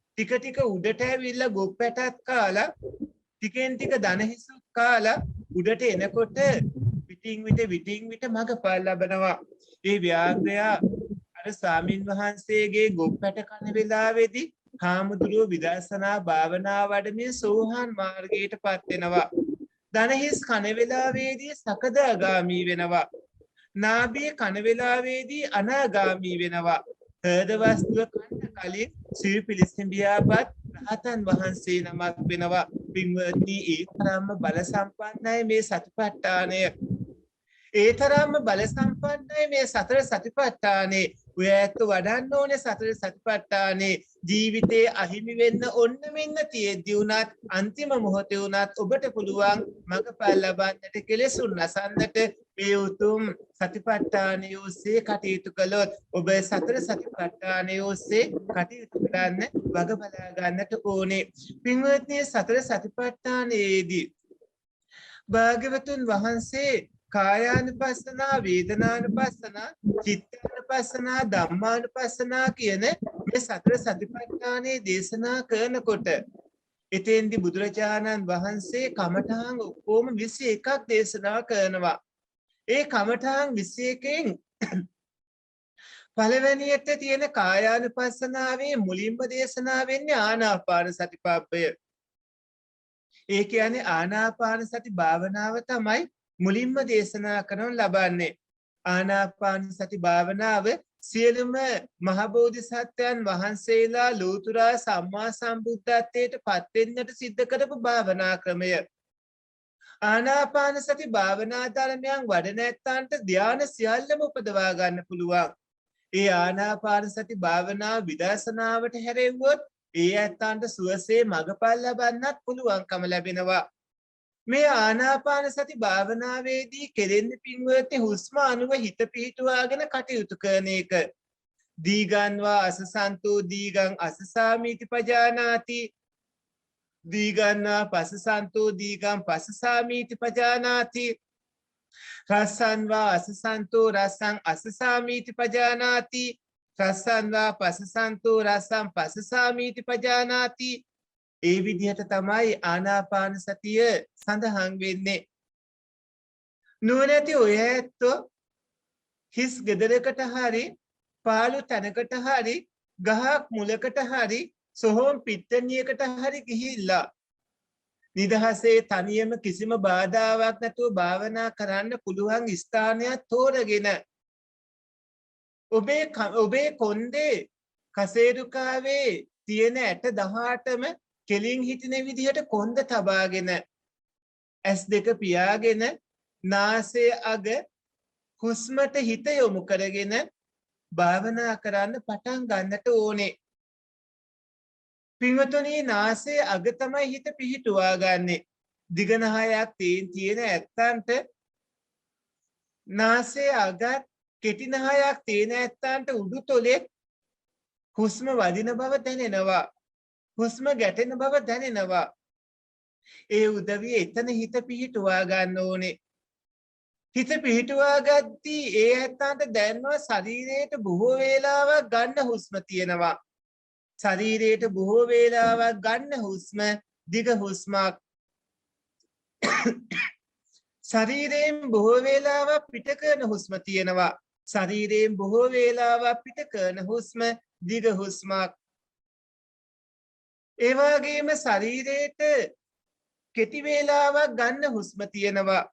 ටික ටික උඩට ඇවිල්ලා ගොප් පැටත් කාලා ටිකෙන් ටික දන හිසුත් කාලා උඩට එනකොට විටින් විට මගපල් ලබනවා. ඒ ව්‍යාග්‍රයා අර ස්වාමින් වහන්සේගේ ගොප් පැට කන වෙලාවේදී හාමුදුරුවෝ විදර්ශනා භාවනා වඩමින් සෝහන් මාර්ගයට පත් වෙනවා. දනහිස් කන වෙලාවේදී සකදාගාමී වෙනවා. නාභිය කන වෙලාවේදී අනාගාමී වෙනවා. හෘද වස්තුව කන්න කලින් සිව් පිළිසිඹියාපත් රහතන් වහන්සේ නමක් වෙනවා. පින්වත්නි, ඒ තරම්ම බල සම්පන්නයි මේ සතිපට්ඨානය. ඒ තරම්ම බල සම්පන්නයි මේ සතර සතිපට්ඨානේ. ඔය ඇත්ත වඩන්න ඕනේ සතර සතිපට්ඨානේ. ජීවිතේ අහිමි වෙන්න ඔන්න මෙන්න තියෙද්දි උනත් අන්තිම මොහොතේ උනත් ඔබට පුළුවන් මඟපල් ලබන්නට කෙලෙසුන් නසන්නට මේ උතුම් සතිපට්ඨානය ඔස්සේ කටයුතු කළොත් ඔබ සතර සතිපට්ඨානය ඔස්සේ කටයුතු කරන්න වග බලා ගන්නට ඕනේ. පින්වත්නි, සතර සතිපට්ඨානයේදී භාග්‍යවතුන් වහන්සේ කායානුපස්සනා, වේදනානුපස්සනා, චිත්තානුපස්සනා, ධම්මානුපස්සනා කියන මේ සතර සතිපට්ඨානයේ දේශනා කරනකොට එතෙන්දී බුදුරජාණන් වහන්සේ කමඨාන් ඔක්කොම 21ක් දේශනා කරනවා. ඒ කමඨාන් 21කින් පළවෙනියට තියෙන කායානුපස්සනාවේ මුලින්ම දේශනා වෙන්නේ ආනාපාන සතිපබ්බය. ඒ කියන්නේ ආනාපාන සති භාවනාව තමයි මුලින්ම දේශනා කරනු ලබන්නේ. ආනාපාන සති භාවනාව සියලුම මහ බෝධිසත්වයන් වහන්සේලා ලෝතුරා සම්මා සම්බුද්ධත්වයට පත් වෙන්නට සිද්ධ කරපු භාවනා ක්‍රමය. ආනාපාන සති භාවනා ධර්මයන් වඩන ඇත්තන්ට ධ්‍යාන සියල්ලම උපදවා ගන්න පුළුවන්. ඒ ආනාපාන සති භාවනාව විදර්ශනාවට හැරෙව්වොත් ඒ ඇත්තන්ට සුවසේ මඟපල් ලබන්නත් පුළුවන්කම ලැබෙනවා. මේ ආනාපාන සති භාවනාවේදී කෙරෙන්නේ පින්වත්නි හුස්ම අනුව හිත පිහිටුවාගෙන කටයුතු කරන එක. දීගන්වා අසසන්තෝ දීගං අසසාමීති පජානාති. දීගන්වා පසසන්තෝ දීගං පසසාමීති පජානාති. රස්සන්වා අසසන්තෝ රස්සං අසසාමීති පජානාති. රස්සන්වා පසසන්තෝ රස්සං පසසාමීති පජානාති. ඒ විදිහට තමයි ආනාපාන සතිය සඳහන් වෙන්නේ. නුවණැති ඔය ඇත්තෝ හිස් ගෙදරකට හරි පාළු තැනකට හරි ගහක් මුලකට හරි සොහොන් පිට්ටනියකට හරි ගිහිල්ලා නිදහසේ තනියම කිසිම බාධාවක් නැතුව භාවනා කරන්න පුළුවන් ස්ථානයක් තෝරගෙන ඔබේ කොන්දේ කසේරුකාවේ තියෙන ඇට 18ම කෙලින් හිටින විදිහට කොන්ද තබාගෙන S2 පියාගෙන නාසය අග හුස්මට හිත යොමු කරගෙන භාවනා කරන්න පටන් ගන්නට ඕනේ. පින්වතුනි, නාසය අග තමයි හිත පිහිටුවා ගන්නෙ. දිගනහයක් තියෙන ඇත්තන්ට නාසය අගත් කෙටි නහයක් තියෙන ඇත්තන්ට උඩුතොලේ හුස්ම වදින බව දැනෙනවා. හුස්ම ගැටෙන බව දැනෙනවා. ඒ උදවිය එතන හිත පිහිටුවා ගන්න ඕනේ. හිත පිහිටුවා ගද්දී ඒ ඇත්තන්ට දැනෙනවා ශරීරයට බොහෝ වේලාවක් ගන්න හුස්ම තියෙනවා. ශරීරයට බොහෝ වේලාවක් ගන්න හුස්ම දිග හුස්මක්. ශරීරයෙන් බොහෝ වේලාවක් පිට කරන හුස්ම තියෙනවා. ශරීරයෙන් බොහෝ වේලාවක් පිට කරන හුස්ම දිග හුස්මක්. ඒ වගේම ශරීරයට කෙටි වේලාවක් ගන්න හුස්ම තියෙනවා.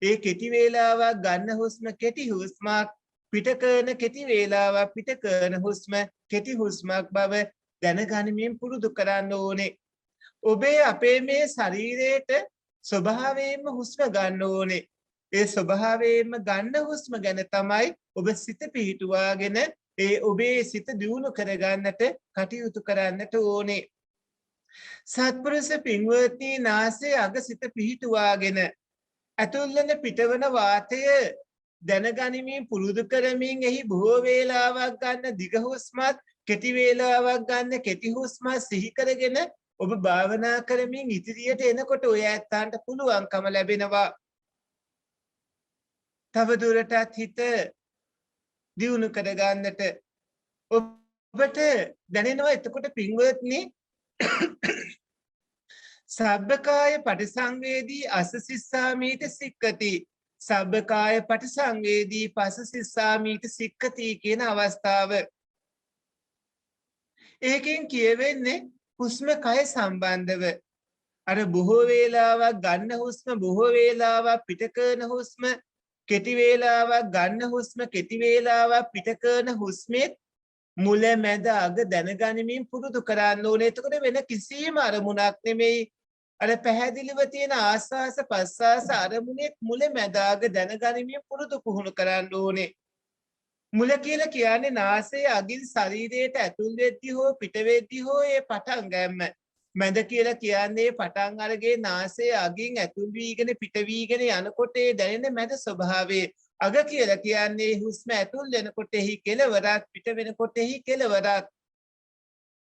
ඒ කෙටි වේලාවක් ගන්න හුස්ම කෙටි හුස්මක්. පිට කරන කෙටි වේලාවක් පිට කරන හුස්ම කෙටි හුස්මක් බව දැනගනිමින් පුරුදු කරන්න ඕනේ. ඔබේ අපේ මේ ශරීරයට ස්වභාවයෙන්ම හුස්ම ගන්න ඕනේ. ඒ ස්වභාවයෙන්ම ගන්න හුස්ම ගැන තමයි ඔබ සිත පිහිටුවාගෙන ඒ ඔබේ සිත දියුණු කරගන්නට කටයුතු කරන්නට ඕනේ. සත්පුරුෂ පින්වත්නි, නාසයේ අග සිත පිහිටුවාගෙන ඇතුල් වෙන පිටවන වාතය දැනගනිමින් පුරුදු කරමින් එහි බොහෝ වේලාවක් ගන්න දිග හුස්මත් කෙටි වේලාවක් ගන්න කෙටි හුස්මත් සිහි කරගෙන ඔබ භාවනා කරමින් ඉදිරියට එනකොට ඔය ඇත්තන්ට පුළුවන්කම ලැබෙනවා. තව දුරටත් හිත දියුණු කරගන්නට. ඔබට දැනෙනවා එතකොට පින්වත්නි, සබ්බකාය පටිසංවේදී අසසිස්සාමීත සික්කති. සබ්බකාය පටිසංවේදී පසසිස්සාමීත සික්කති කියන අවස්ථාව. ඒකෙන් කියවෙන්නේ හුස්ම කය සම්බන්ධව. අර බොහෝ වේලාවක් ගන්න හුස්ම බොහෝ වේලාවක් පිට කරන හුස්ම කෙටි වේලාවක් ගන්න හුස්ම කෙටි වේලාවක් පිට කරන හුස්මෙත් මුල මැද අග දැනගනිමින් පුරුදු කරන්න ඕනේ. එතකොට වෙන කිසිම අරමුණක් නෙමෙයි. අර පැහැදිලිව තියෙන ආස්වාස ප්‍රස්වාස අරමුණේ මුල මැද අග දැනගනිමින් පුරුදු පුහුණු කරන්න ඕනේ. මුල කියලා කියන්නේ නාසයේ අගින් ශරීරයට ඇතුල් වෙද්දී හෝ පිට වෙද්දී හෝ ඒ පටන් ගන්න. මැද කියලා කියන්නේ පටන් අරගෙන නාසයේ අගින් ඇතුල් වීගෙන පිට වීගෙන යනකොට ඒ දැනෙන මැද ස්වභාවය. අග කියලා කියන්නේ හුස්ම ඇතුල් වෙනකොට එහි කෙලවරක් පිට වෙනකොට එහි කෙලවරක්.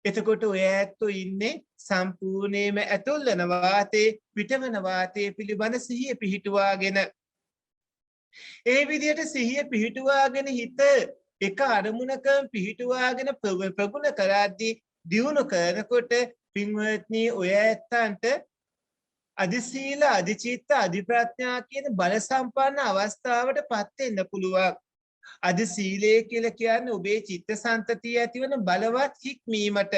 එතකොට ඔය ඇත්තෝ ඉන්නේ සම්පූර්ණයෙන්ම ඇතුල් වෙන වාතේ පිට වෙන වාතේ පිළිබඳ සිහිය පිහිටුවාගෙන. ඒ විදිහට සිහිය පිහිටුවාගෙන හිත එක අරමුණක පිහිටුවාගෙන ප්‍රගුණ කරද්දී දියුණු කරනකොට පින්වත්නි ඔය ඇත්තන්ට අධිශීල අධිචිත්ත අධිප්‍රඥා කියන බල සම්පන්න අවස්ථාවට පත් වෙන්න පුළුවන්. අධිශීලය කියලා කියන්නේ ඔබේ චිත්තසංතතිය ඇතිවන බලවත් හික්මීමට.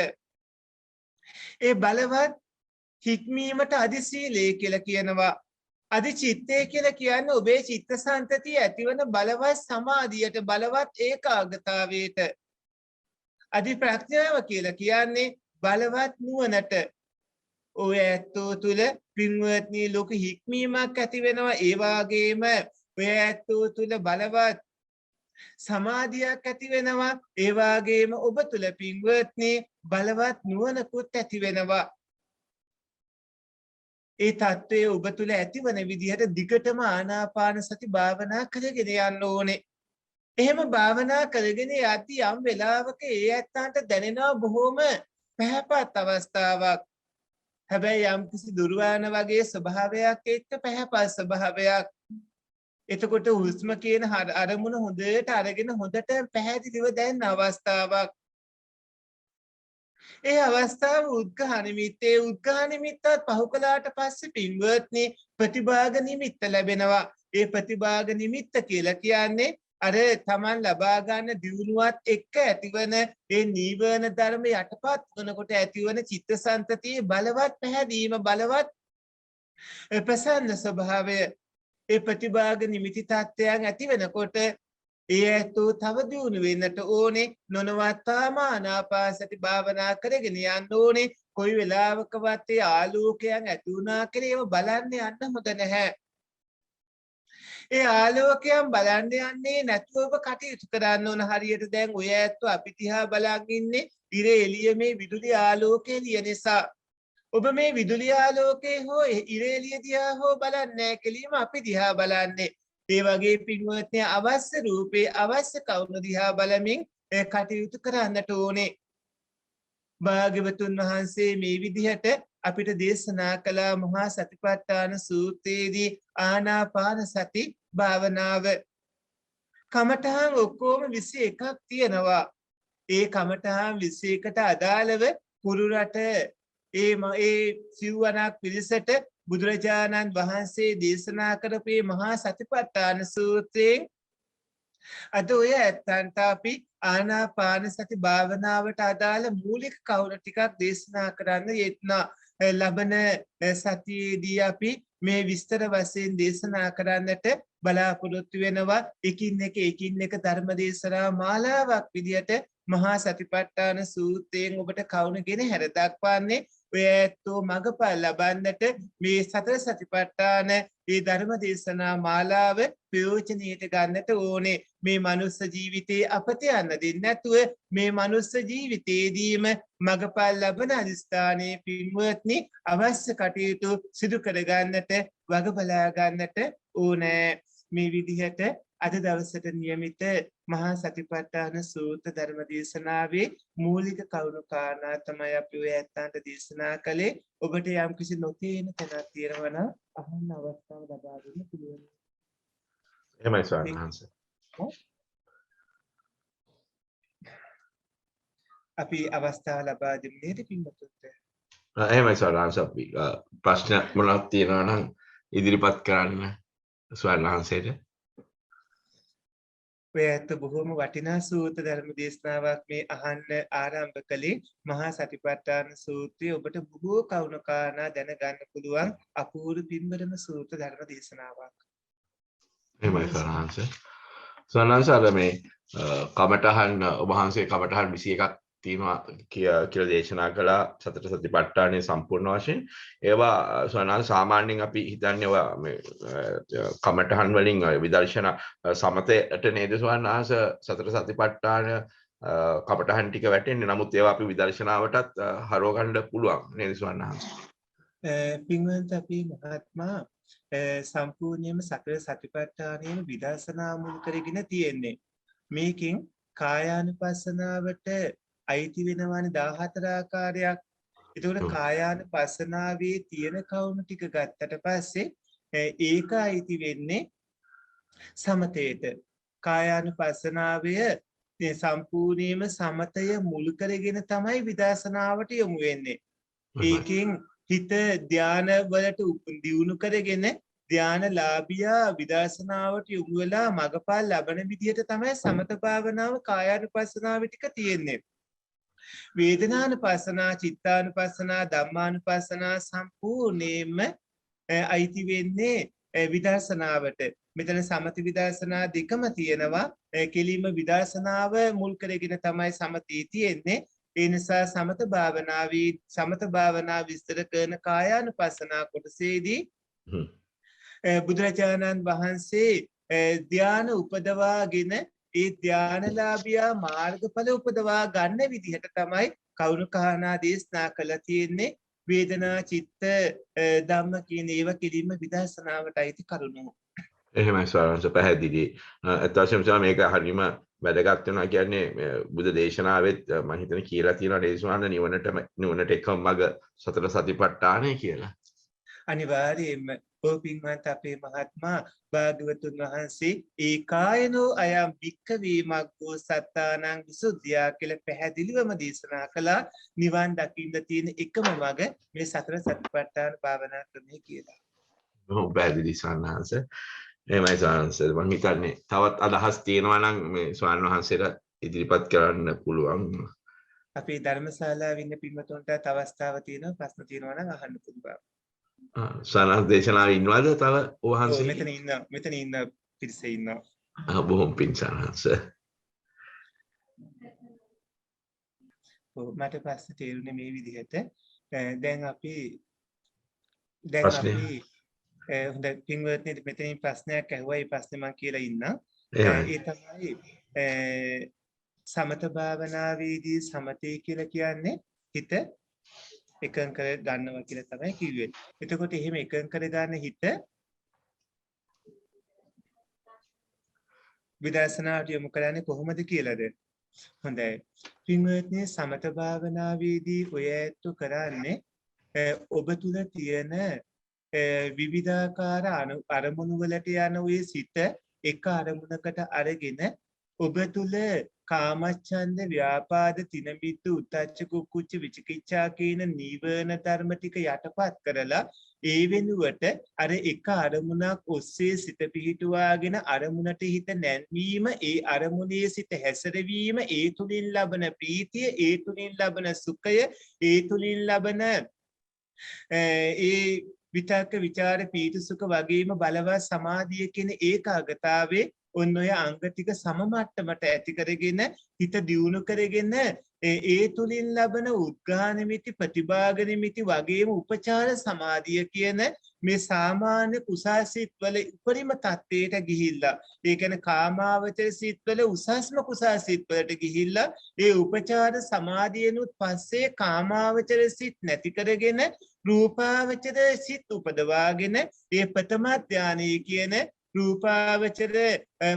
ඒ බලවත් හික්මීමට අධිශීලය කියලා කියනවා. අධිචිත්තය කියලා කියන්නේ ඔබේ චිත්තසංතතිය ඇතිවන බලවත් සමාධියට බලවත් ඒකාග්‍රතාවයට. අධිප්‍රඥාව කියලා කියන්නේ බලවත් නුවණට. ඔය ඇත්තෝ තුල පින්වත්නි ලෝක හික්මීමක් ඇති වෙනවා. ඒ වගේම ඔය ඇත්තෝ තුල බලවත් සමාධියක් ඇති වෙනවා. ඒ වගේම ඔබ තුල පින්වත්නි බලවත් නුවණකුත් ඇති වෙනවා. ඒ தત્ත්වය ඔබ තුල ඇතිවන විදිහට දිගටම ආනාපාන සති භාවනා කරගෙන යන්න ඕනේ. එහෙම භාවනා කරගෙන යද්දී යම් වෙලාවක ඒ ඇත්තන්ට දැනෙනවා බොහොම පැහැපත් අවස්ථාවක්. හැබැයි යම් කිසි දුර්වාන වගේ ස්වභාවයක් එක්ක පැහැපත් ස්වභාවයක්. එතකොට හුස්ම කියන අරමුණ හොඳට අරගෙන හොඳට පැහැදිලිව දැනෙන අවස්ථාවක්. ඒ අවස්ථාව උද්ඝාන නිමිත්තේ. උද්ඝාන නිමිත්තත් පහු කළාට පස්සේ පින්වත්නි ප්‍රතිභාග නිමිත්ත ලැබෙනවා. ඒ ප්‍රතිභාග නිමිත්ත කියලා කියන්නේ අර තමන් ලබා ගන්න දියුණුවත් එක්ක ඇතිවන ඒ නීවරණ ධර්ම යටපත් කරනකොට ඇතිවන චිත්තසංතතියේ බලවත් පැහැදීම බලවත් ප්‍රසන්න ස්වභාවය. ඒ ප්‍රතිභාග නිමිති තත්ත්වයන් ඇති වෙනකොට ඒ ඇත්තෝ තව දියුණු වෙන්නට ඕනේ. නොනවත්වාම ආනාපානසති භාවනා කරගෙන යන්න ඕනේ. කොයි වෙලාවකවත් ඒ ආලෝකයන් ඇති වුණා කියලා ඒව බලන්න යන්න හොඳ නැහැ. ඒ ආලෝකයන් බලන්න යන්නේ නැතුව ඔබ කටයුතු කරන්න ඕන. හරියට දැන් ඔය ඇත්තෝ අපි දිහා බලන් ඉන්නේ ඉර එළිය මේ විදුලි ආලෝකය එළිය නිසා. ඔබ මේ විදුලි ආලෝකයේ හෝ ඉර එළිය දිහා හෝ බලන්නේ නැහැ. කෙලින්ම අපි දිහා බලන්නේ. ඒ වගේ පින්වත්නි අවශ්‍ය රූපේ අවශ්‍ය කවුරු දිහා බලමින් කටයුතු කරන්නට ඕනේ. භාග්‍යවතුන් වහන්සේ මේ විදිහට අපිට දේශනා කළ මහා සතිපට්ඨාන සූත්‍රයේදී ආනාපාන සති භාවනාව කමඨහන් ඔක්කොම 21ක් තියෙනවා. ඒ කමඨහන් 21ට අදාළව කුරු රට ඒ සිව්වනක් පිරිසට බුදුරජාණන් වහන්සේ දේශනා කරපු මහා සතිපට්ඨාන සූත්‍රයෙන් අද ඔය ඇත්තන්ට අපි ආනාපාන සති භාවනාවට අදාළ මූලික කවුරු ටිකක් දේශනා කරන්න යෙත්නා ලබන සතියේදී අපි මේ විස්තර වශයෙන් දේශනා කරන්නට බලාපොරොත්තු වෙනවා එකින් එක ධර්ම දේශනා මාලාවක් විදියට මහා සතිපට්ඨාන සූත්‍රයෙන් ඔබට කවුණගෙන හැර දක්වන්නේ ඔය ඇත්තෝ මඟපල් ලබන්නට මේ සතර සතිපට්ඨාන මේ ධර්ම දේශනා මාලාව ප්‍රයෝජනීයට ගන්නට ඕනේ මේ මනුස්ස ජීවිතේ අපත යන්න දෙන්නේ නැතුව මේ මනුස්ස ජීවිතේදීම මඟපල් ලබන අදිස්ථානයේ පින්වත්නි අවශ්‍ය කටයුතු සිදු කර ගන්නට වග බලා ගන්නට ඕනේ මේ විදිහට අද දවසට නියමිත මහා සතිපට්ඨාන සූත්‍ර ධර්ම දේශනාවේ මූලික කරුණු කාරණා තමයි අපි ඔය ඇත්තන්ට දේශනා කළේ ඔබට යම් කිසි නොතේන තැනක් තියෙනවා නම් අහන්න අවස්ථාව ලබා දෙන්න පුළුවන්. එහෙමයි ස්වාමීන් වහන්සේ. අපි අවස්ථාව ලබා දෙමු නේද පින්වතුන්ට? එහෙමයි ස්වාමීන් වහන්සේ. අපි ප්‍රශ්න මොනවද තියෙනවා නම් ඉදිරිපත් කරන්න ස්වාමීන් වහන්සේට. ඔය ඇත්ත බොහොම වටිනා සූත්‍ර ධර්ම දේශනාවක් මේ අහන්න ආරම්භ කළේ මහා සතිපට්ඨාන සූත්‍රය ඔබට බොහෝ කරුණු කාරණා දැනගන්න පුළුවන් අපූර්ව පින්බරම සූත්‍ර ධර්ම දේශනාවක්. එහෙමයි ස්වාමීන් වහන්සේ. ස්වාමීන් වහන්සේ අර මේ කමඨහන් ඔබ වහන්සේ කමඨහන් 21ක් තියෙනවා කියලා දේශනා කළා සතර සතිපට්ඨානයේ සම්පූර්ණ වශයෙන් ඒවා ස්වාමීන් සාමාන්‍යයෙන් අපි හිතන්නේ ඔය මේ කමඨහන් වලින් විදර්ශනා සමතයට නේද ස්වාමීන් වහන්සේ සතර සතිපට්ඨාන කමඨහන් ටික වැටෙන්නේ නමුත් ඒවා අපි විදර්ශනාවටත් හරව ගන්න පුළුවන් නේද ස්වාමීන් වහන්සේ පින්වන්ත අපි මහත්මා සම්පූර්ණයෙන්ම සතර සතිපට්ඨානයේ විදර්ශනා මුල් කරගෙන තියෙන්නේ මේකෙන් කායානුපස්සනාවට අයිති වෙනවානේ 14 ආකාරයක්. ඒතකොට කායානුපස්සනාවේ තියෙන කවුණු ටික ගත්තට පස්සේ ඒක අයිති වෙන්නේ සමතේට. කායානුපස්සනාවය සම්පූර්ණයෙන්ම සමතය මුල් කරගෙන තමයි විදර්ශනාවට යොමු වෙන්නේ. ඒකෙන් හිත ධාන වලට දියුණු කරගෙන ධානලාභියා විදර්ශනාවට යොමු වෙලා මගපල් ලබන විදිහට තමයි සමත භාවනාව කායානුපස්සනාව ටික තියෙන්නේ. වේදනානුපස්සනා, චිත්තානුපස්සනා, ධම්මානුපස්සනා සම්පූර්ණයෙන්ම අයිති වෙන්නේ විදර්ශනාවට. මෙතන සමති විදර්ශනා දෙකම තියෙනවා. කෙලින්ම විදර්ශනාව මුල් කරගෙන තමයි සමතේ තියෙන්නේ. ඒ නිසා සමත භාවනාව විස්තර කරන කායානුපස්සනා කොටසේදී බුදුරජාණන් වහන්සේ ධ්‍යාන උපදවාගෙන ඒ ධ්‍යානලාභියා මාර්ගඵල උපදවා ගන්න විදිහට තමයි කවුණු කාරණා දේශනා කළා තියෙන්නේ. වේදනා චිත්ත ධම්ම කියන ඒවා කිරීම විදර්ශනාවට අයිති කරුණු. එහෙමයි ස්වාමීන් පැහැදිලි. අත්‍යවශ්‍යම මේක හරියම වැදගත් වෙනවා කියන්නේ බුද්ධ දේශනාවෙත් මම හිතන්නේ කියලා තියෙනවා දේශනාන නිවනට එකම මඟ සතර සතිපට්ඨානය කියලා. අනිවාර්යයෙන්ම පින්වන්ත අපේ මහත්මා භාග්‍යවතුන් වහන්සේ ඒකායනෝ අයම් භික්ඛවේ මග්ගෝ සත්තානං විසුද්ධියා කියලා පැහැදිලිවම දේශනා කළා. නිවන් දකින්න තියෙන එකම මඟ මේ සතර සතිපට්ඨාන භාවනා ක්‍රමය කියලා. බොහොම පැහැදිලි සානහස. එහෙමයි සානහස. මම හිතන්නේ තවත් අදහස් තියෙනවා නම් මේ ස්වාමීන් වහන්සේට ඉදිරිපත් කරන්න පුළුවන්. අපේ ධර්මශාලාවේ ඉන්න පින්වතුන්ට අවස්ථාව තියෙනවා ප්‍රශ්න තියෙනවා නම් අහන්න පුළුවන්. සානහස දේශනාවේ ඉන්නවද තව වහන්සේ? මෙතන ඉන්න පිරිස ඉන්නවා. බොහොම පිං සානහස. මට පස්සේ තේරුනේ මේ විදිහට දැන් අපි හොඳ පින්වත්නි මෙතනින් ප්‍රශ්නයක් ඇහුවා. ඒ ප්‍රශ්නේ මම කියලා ඉන්නම්. ඒ තමයි සමත භාවනාවේදී සමතේ කියලා කියන්නේ හිත එකඟ කර ගන්නවා කියලා තමයි කිව්වේ. එතකොට එහෙම එකඟ කර ගන්න හිත විදර්ශනාට යොමු කරන්නේ කොහොමද කියලාද? හොඳයි. පින්වත්නි සමත භාවනාවේදී ඔය ඇත්තු කරන්නේ ඔබ තුල තියෙන විවිධාකාර අරමුණු වලට යන ඔය සිත එක අරමුණකට අරගෙන ඔබ තුල කාමච්ඡන්ද ව්‍යාපාද තිනමිද්ධ උද්ධච්ච කුක්කුච්ච විචිකිච්ඡා කියන නීවරණ ධර්ම ටික යටපත් කරලා ඒ වෙනුවට අර එක අරමුණක් ඔස්සේ සිත පිහිටුවාගෙන අරමුණට හිත නැන්වීම ඒ අරමුණේ සිත හැසිරවීම ඒ තුලින් ලබන ප්‍රීතිය ඒ තුලින් ලබන සුඛය ඒ තුලින් ලබන ඒ විතක්ක විචාර පීති සුඛ වගේම බලවත් සමාධිය කියන ඒකාගතාවේ ඔන්න ඔය අංග ටික සම මට්ටමට ඇති කරගෙන හිත දියුණු කරගෙන ඒ තුලින් ලබන උද්ඝාන නිමිති ප්‍රතිභාග නිමිති වගේම උපචාර සමාධිය කියන මේ සාමාන්‍ය කුසල් සිත්වල උපරිම තත්ත්වයට ගිහිල්ලා ඒ කියන්නේ කාමාවචර සිත්වල උසස්ම කුසල් සිත්වලට ගිහිල්ලා ඒ උපචාර සමාධියනුත් පස්සේ කාමාවචර සිත් නැති කරගෙන රූපාවචර සිත් උපදවාගෙන ඒ ප්‍රථම ධානයේ කියන රූපාවචර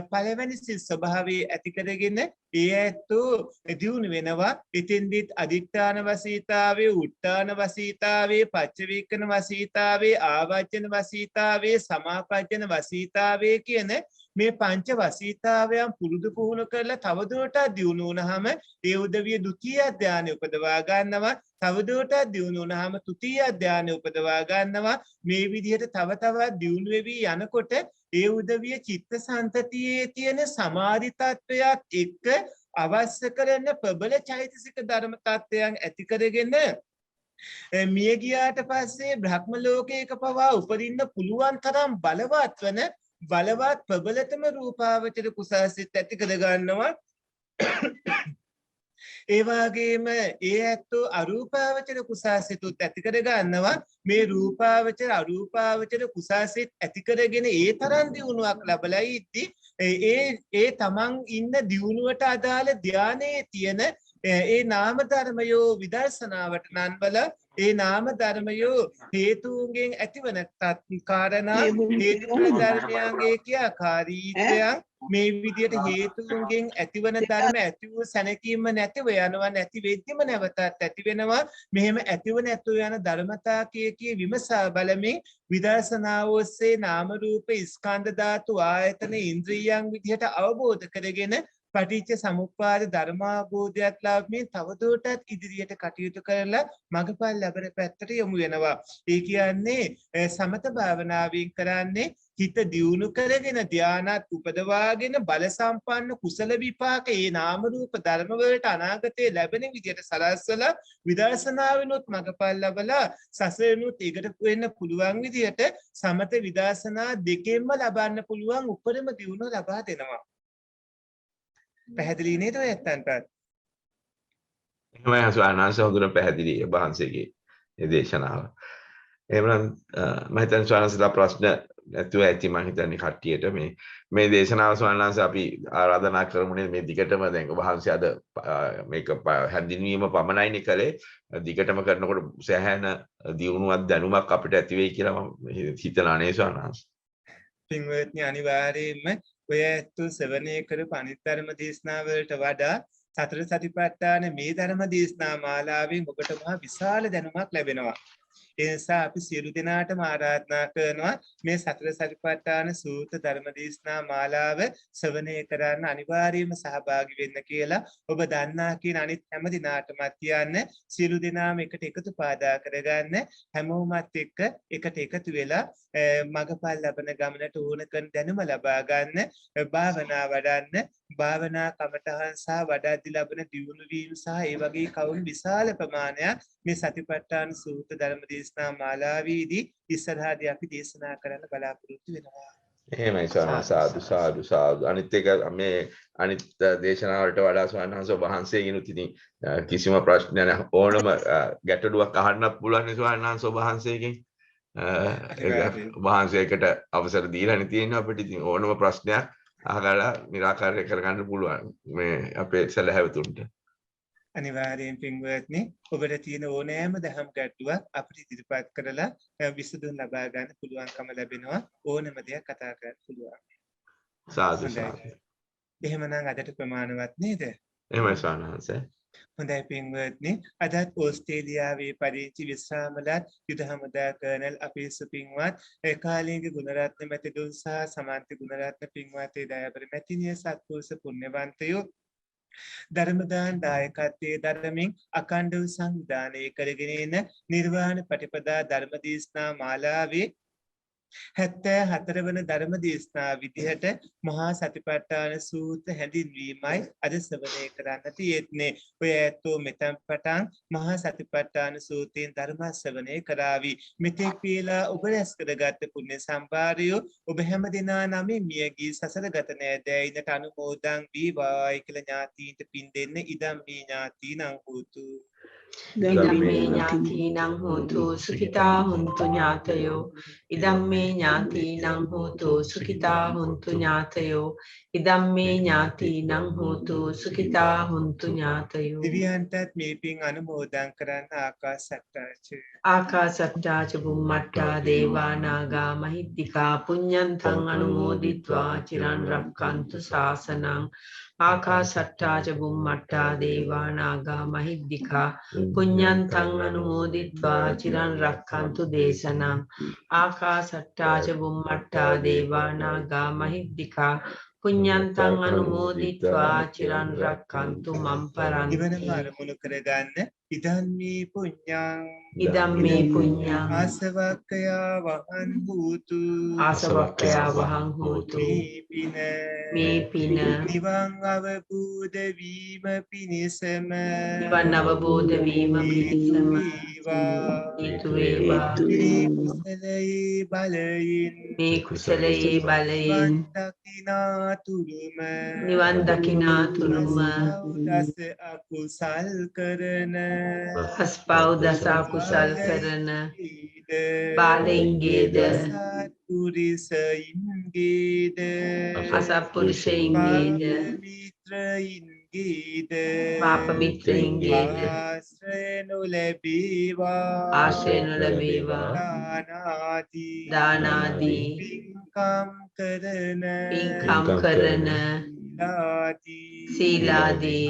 පළවෙනි සිත් ස්වභාවයේ ඇති කරගෙන ඒ ඇත්තෝ දියුණු වෙනවා. ඉතින්දිත් අදිඨාන වසීතාවේ උත්තාන වසීතාවේ පච්චවේකන වසීතාවේ ආවචන වසීතාවේ සමාපජ්ජන වසීතාවේ කියන මේ පංච වසීතාවයන් පුරුදු පුහුණු කරලා තවදුරටත් දියුණු වුණාම ඒ උදවිය ဒုတိ ය ධානය උපදවා ගන්නවා. තවදුරටත් දියුණු වුණාම තෘතීය ධානය උපදවා ගන්නවා. මේ විදිහට තව තවත් දියුණු වෙවි යනකොට ඒ උදවිය චිත්තසංතතියේ තියෙන සමාධි තත්වයක් එක්ක අවශ්‍ය කරන ප්‍රබල චෛතසික ධර්ම තත්වයන් ඇති කරගෙන මිය ගියාට පස්සේ බ්‍රහ්ම ලෝකයක පවා උපදින්න පුළුවන් තරම් බලවත් වන බලවත් ප්‍රබලතම රූපාවචර කුසාසිත ඇති කර ගන්නවා. ඒ වගේම ඒ ඇත්තෝ අරූපාවචර කුසාසිතුත් ඇති කර ගන්නවා. මේ රූපාවචර අරූපාවචර කුසාසිත ඇති කරගෙන ඒ තරම් දියුණුවක් ලැබලා ඉද්දි ඒ තමන් ඉන්න දියුණුවට අදාළ ධානයේ තියෙන ඒ නාම ධර්මයෝ විදර්ශනාවට නන්වල ඒ නාම ධර්මයෝ හේතුන්ගෙන් ඇතිවන කාරණා හේතු ධර්මයන්ගේ ක්‍රියාකාරීත්වයන් මේ විදියට හේතුන්ගෙන් ඇතිවන ධර්ම ඇති වූ සැනකීම නැතිව යනවා. නැති වෙද්දිම නැවතත් ඇති වෙනවා. මෙහෙම ඇතිව නැතුව යන ධර්මතා කී විමසා බලමින් විදර්ශනාව ඔස්සේ නාම රූප ස්කන්ධ ධාතු ආයතන ඉන්ද්‍රියයන් විදියට අවබෝධ කරගෙන පටිච්ච සමුප්පාද ධර්මාභෝධයක් ලැබීමෙන් තවදුරටත් ඉදිරියට කටයුතු කරලා මඟපල් ලැබෙන පැත්තට යොමු වෙනවා. ඒ කියන්නේ සමත භාවනාවෙන් කරන්නේ හිත දියුණු කරගෙන ධානත් උපදවාගෙන බල සම්පන්න කුසල විපාක ඒ නාම රූප ධර්ම වලට අනාගතයේ ලැබෙන විදියට සලස්වලා විදර්ශනාවෙනුත් මඟපල් ලැබලා සසරෙනුත් ඒකට වෙන්න පුළුවන් විදියට සමත විදර්ශනා දෙකෙන්ම ලබන්න පුළුවන් උපරිම දියුණුව ලබා දෙනවා. පැහැදිලි නේද ඔය ඇත්තන්ට? එහෙමයි ස්වාමීන් හොඳට පැහැදිලි වහන්සේගේ මේ දේශනාව. එහෙනම් මම හිතන්නේ ස්වාමීන් ප්‍රශ්න නැතුව ඇති මම හිතන්නේ කට්ටියට මේ දේශනාව ස්වාමීන් අපි ආරාධනා කරමුනේ මේ දිගටම දැන් වහන්සේ අද මේක හැඳින්වීම පමණයිනේ කළේ. දිගටම කරනකොට සෑහෙන දියුණුවක් දැනුමක් අපිට ඇති වෙයි කියලා මම හිතනවා නේ ස්වාමීන්. පින්වත්නි අනිවාර්යයෙන්ම ඔය ඇත්තු සෙවණේ කරපු අනිත් ධර්ම දේශනා වලට වඩා සතර සතිපට්ඨාන මේ ධර්ම දේශනා මාලාවෙන් ඔබට මහා විශාල දැනුමක් ලැබෙනවා. ඒ නිසා අපි සියලු දෙනාටම ආරාධනා කරනවා මේ සතර සතිපට්ඨාන සූත්‍ර ධර්ම දේශනා මාලාව ශ්‍රවණය කරන්න අනිවාර්යයෙන්ම සහභාගී වෙන්න කියලා ඔබ දන්නා කියන අනිත් හැම දිනාටමත් කියන්න සියලු දෙනාම එකට එකතු පාදා කරගන්න හැමෝමත් එක්ක එකට එකතු වෙලා මගපල් ලබන ගමනට ඕන කරන දැනුම ලබා ගන්න භාවනා වඩන්න භාවනා කමඨහන් සහ වඩාදි ලබන දියුණු වීම සහ ඒ වගේ කවුරු විශාල ප්‍රමාණයක් මේ සතිපට්ඨාන සූත්‍ර ධර්ම දේශනා මාලාවේදී ඉස්සරහදී අපි දේශනා කරන්න බලාපොරොත්තු වෙනවා. එහෙමයි ස්වාමීන් සාදු සාදු සාදු. අනිත් එක මේ අනිත් දේශනාවලට වඩා ස්වාමීන් වහන්සේගෙනුත් ඉතින් කිසිම ප්‍රශ්නයක් නැහැ. ඕනම ගැටලුවක් අහන්නත් පුළුවන් ස්වාමීන් වහන්සේගෙන්. වහන්සේකට අවසර දීලා තියෙනවා අපිට ඉතින් ඕනම ප්‍රශ්නයක් අහලා निराකරණය කරගන්න පුළුවන් මේ අපේ සැලහැවතුන්ට. අනිවාර්යෙන් පින්වත්නි ඔබට තියෙන ඕනෑම දහම් ගැටලුවක් අපිට ඉදිරිපත් කරලා විසඳුම් ලබා ගන්න පුළුවන්කම ලැබෙනවා. ඕනම දෙයක් කතා කරන්න පුළුවන්. සාදු සාදු. එහෙමනම් අදට ප්‍රමාණවත් නේද? එහෙමයි ස්වාමීන්. හොඳයි පින්වත්නි අදත් ඕස්ට්‍රේලියාවේ පදිංචි විශ්‍රාමලත් යුද හමුදා කර්නල් අපේ සුපින්වත් කාලීගේ ගුණරත්න මැතිතුන් සහ සමන්ති ගුණරත්න පින්වත්ේ දයාබර මැතිනිය සත්පුරුෂ පුණ්‍යවන්තයෝ ධර්මදාන දායකත්වයේ ධර්මයෙන් අඛණ්ඩව සංවිධානය කරගෙන එන නිර්වාණ පටිපදා ධර්ම දේශනා මාලාවේ 74 වන ධර්ම දේශනා විදිහට මහා සතිපට්ඨාන සූත්‍ර හැඳින්වීමයි අද ශ්‍රවණය කරන්න තියෙන්නේ. ඔය ඇත්තෝ මෙතෙන් පටන් මහා සතිපට්ඨාන සූත්‍රයෙන් ධර්ම ශ්‍රවණය කරાવી. මෙතෙක් වේලා ඔබ රැස් කරගත් පුණ්‍ය සම්භාරය ඔබ හැම දිනා නමින් මියගී සසර ගත නෑදෑයිනට අනුමෝදන් වේවායි කියලා ඥාතීන්ට පින් දෙන්න ඉදම් මේ ඥාතීනං හෝතු. ඉදම්මේ ඥාතීනං හෝතු සුඛිතා හුන්තු ඥාතයෝ ඉදම්මේ ඥාතීනං හෝතු සුඛිතා හුන්තු ඥාතයෝ ඉදම්මේ ඥාතීනං හෝතු සුඛිතා හුන්තු ඥාතයෝ දිව්‍යයන්ටත් මේ පින් අනුමෝදන් කරන්න ආකාසට්ටා ච බුම්මට්ටා දේවා නාග මහිද්దికා පුඤ්ඤන්තං අනුමෝදිත්වා චිරන් රක්칸තු ශාසනං ආකාසට්ටා ච බුම්මට්ටා දේවා නාග මහිද්దికා පුඤ්ඤන්තං අනුමෝදිත්වා චිරන් රක්칸තු දේශනං ආකාසට්ටා ච බුම්මට්ටා දේවා නාග මහිද්దికා පුඤ්ඤන්තං අනුමෝදිත්වා චිරන් රක්칸තු මම් පරන්ති. ඉවන අරමුණු කරගන්න ඉදම්මේ පුඤ්ඤං ඉදම්මේ පුඤ්ඤං ආසවක්ඛයා වහන් හෝතු ආසවක්ඛයා වහං හෝතු මේ පින නිවන් අවබෝධ වීම පිණිසම නිවන් අවබෝධ වීම පිණිසම හේතු වේවා. කුසලයේ බලයෙන් මේ කුසලයේ බලයෙන් නිවන් දකිනා තුරුම දස අකුසල් කරන පස්පව් දස අකුසල් කරන බාලයින්ගේද පුරිසයින්ගේද අසත්පුරුෂයින්ගේද මිත්‍රයින්ගේද පාප මිත්‍රයින්ගේද ආශ්‍රය නොලැබේවා ආශ්‍රය නොලැබේවා දානාදී පින්කම් කරන සීලාදී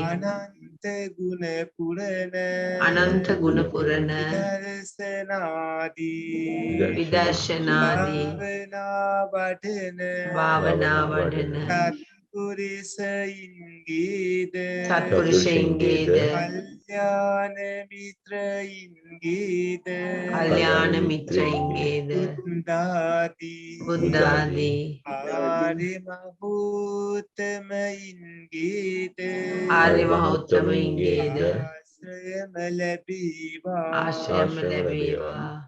අනන්ත ගුණ පුරන විදර්ශනාදී භාවනා වඩන සත්පුරුෂයින්ගේද කල්යාණ මිත්‍රයින්ගේද බුද්ධාදී ආර්ය මහෝත්තමයින්ගේද ආශ්‍රයම ලැබේවා.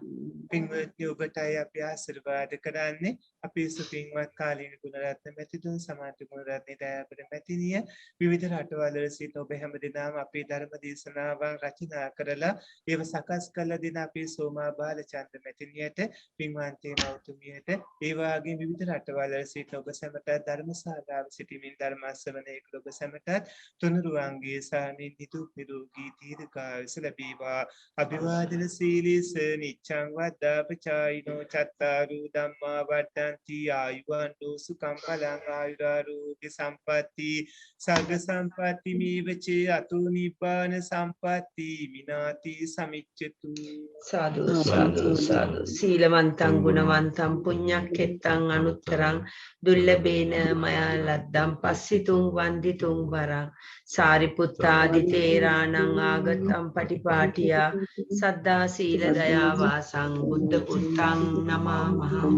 පින්වත්නි ඔබටයි අපි ආශිර්වාද කරන්නේ අපේ සුපින්වත් කාලීන ගුණරත්න මැතිතුන් සමාජ ගුණරත්න දයාපර මැතිණිය විවිධ රටවල සිට ඔබ හැම දිනම අපේ ධර්ම දේශනාවන් රචනා කරලා ඒව සකස් කළ දෙන අපේ සෝමා බාලචන්ද්‍ර මැතිණියට පින්වන්තේ මෞතුමියට ඒ වගේම විවිධ රටවල සිට ඔබ සැමට ධර්ම ශාලාව සිටීමෙන් ධර්ම ශ්‍රවණය කළ ඔබ සැමට තුනුරුවන්ගේ සානින් නිදුක් නිරෝගී දීර්ඝායුෂ ලැබේවා. අභිවාදන සීලීස නිච්ඡං වද්දාපචායිනෝ චත්තාරු ධම්මා වඩ්ඩන්ති ආයුවන්තෝ සුඛං බලං ආයුරාෝග්‍ය සම්පatti සග්ග සම්පatti මේවචේ අතෝ නිබ්බාන සම්පatti විනාති සමිච්ඡතු. සාදු සාදු සාදු. සීලවන්තං ගුණවන්තං පුඤ්ඤක්ඛෙත්තං අනුත්තරං දුර්ලභේන මයා ලද්දම් පස්සිතුං වන්දිතුං වරං සාරිපුත්තාදි තේරාණං ආගතම් පටිපාටියා සද්දා සීල දයා වාසං බුද්ධ පුත්තං නමාමහං.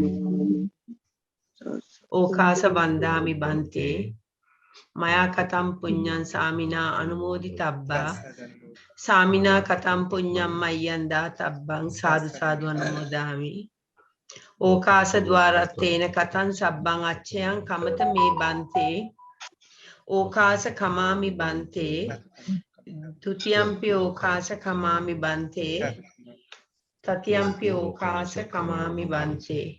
ඕකාස වන්දාමි බන්තේ මයා කතම් පුඤ්ඤං සාමිනා අනුමෝදිතබ්බා සාමිනා කතම් පුඤ්ඤං මය්යං දාතබ්බං සාදු සාදු අනුමෝදාමි. ඕකාස ద్వාරත්තේන කතං සබ්බං අච්ඡයං කමත මේ බන්තේ ඕකාස කමාමි බන්තේ ဒုတိယံ පි ඕකාස කමාමි බන්තේ තතියම් පි ඕකාස කමාමි බන්තේ.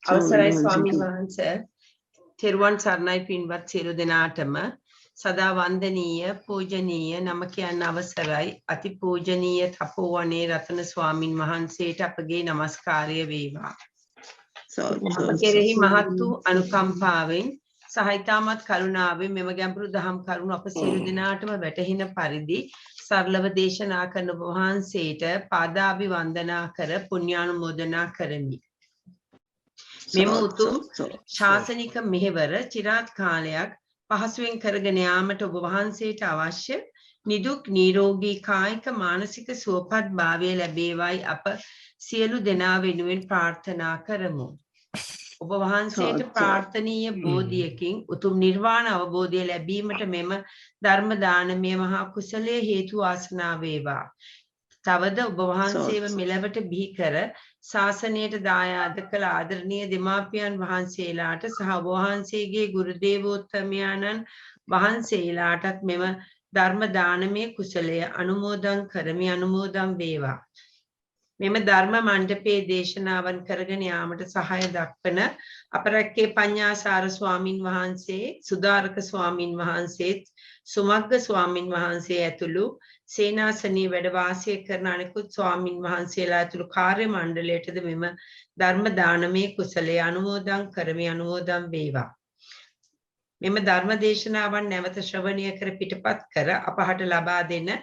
අවසරයි ස්වාමීන් වහන්සේ. තෙරුවන් සරණයි පින්වත් සියලු දෙනාටම සදා වන්දනීය පූජනීය නම කියන්න අවසරයි අති පූජනීය තපෝවනේ රතන ස්වාමින් වහන්සේට අපගේ নমස්කාරය වේවා. කෙරෙහි මහත් වූ අනුකම්පාවෙන් සහිතාමත් කරුණාවෙන් මෙම ගැඹුරු දහම් කරුණ අප සියලු දෙනාටම වැටහෙන පරිදි සරලව දේශනා කරන ඔබ වහන්සේට පාදාභිවන්දනා කර පුණ්‍යානුමෝදනා කරමි. මෙම උතුම් ශාසනික මෙහෙවර চিරාත් කාලයක් පහසුවෙන් කරගෙන යාමට ඔබ වහන්සේට අවශ්‍ය නිදුක් නිරෝගී කායික මානසික සුවපත් භාවය ලැබේවායි අප සියලු දෙනා වෙනුවෙන් ප්‍රාර්ථනා කරමු. ඔබ වහන්සේට ප්‍රාර්ථනීය බෝධියකින් උතුම් නිර්වාණ අවබෝධය ලැබීමට මෙම ධර්ම දානමය මහා කුසලයේ හේතු වාසනා වේවා. තවද ඔබ වහන්සේව මෙලවට බිහි කර ශාසනයට දායාද කළ ආදරණීය දෙමාපියන් වහන්සේලාට සහ ඔබ වහන්සේගේ ගුරු දේවෝත්තමයන්න් වහන්සේලාටත් මෙම ධර්ම දානමය කුසලය අනුමෝදන් කරමි අනුමෝදන් වේවා. මෙම ධර්ම මණ්ඩපයේ දේශනාවන් කරගෙන යාමට සහාය දක්වන අපරැක්කේ පඤ්ඤාසාර ස්වාමින් වහන්සේ, සුදාරක ස්වාමින් වහන්සේත්, සුමග්ග ස්වාමින් වහන්සේ ඇතුළු සේනාසනී වැඩ වාසය කරන අනෙකුත් ස්වාමින් වහන්සේලා ඇතුළු කාර්ය මණ්ඩලයටද මෙම ධර්ම දානමය කුසලය අනුමෝදන් කරමි අනුමෝදන් වේවා. මෙම ධර්ම දේශනාවන් නැවත ශ්‍රවණය කර පිටපත් කර අපහට ලබා දෙන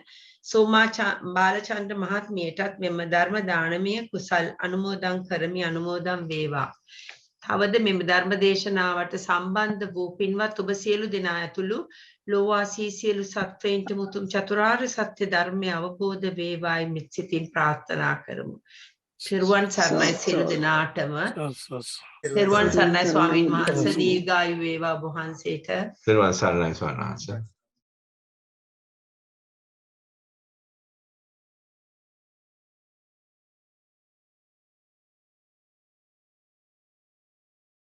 සෝමා බාලචන්ද්‍ර මහත්මියටත් මෙම ධර්ම දානමය කුසල් අනුමෝදන් කරමි අනුමෝදන් වේවා. තවද මෙම ධර්ම දේශනාවට සම්බන්ධ වූ පින්වත් ඔබ සියලු දෙනා ඇතුළු ලෝවාසී සියලු සත්වයින්ට මුතුම් චතුරාර්ය සත්‍ය ධර්මය අවබෝධ වේවායි මෙත්සිතින් ප්‍රාර්ථනා කරමු. තෙරුවන් සරණයි සියලු දෙනාටම. තෙරුවන් සරණයි ස්වාමීන් වහන්සේ දීර්ඝායු වේවා ඔබ වහන්සේට. තෙරුවන් සරණයි ස්වාමීන් වහන්සේ.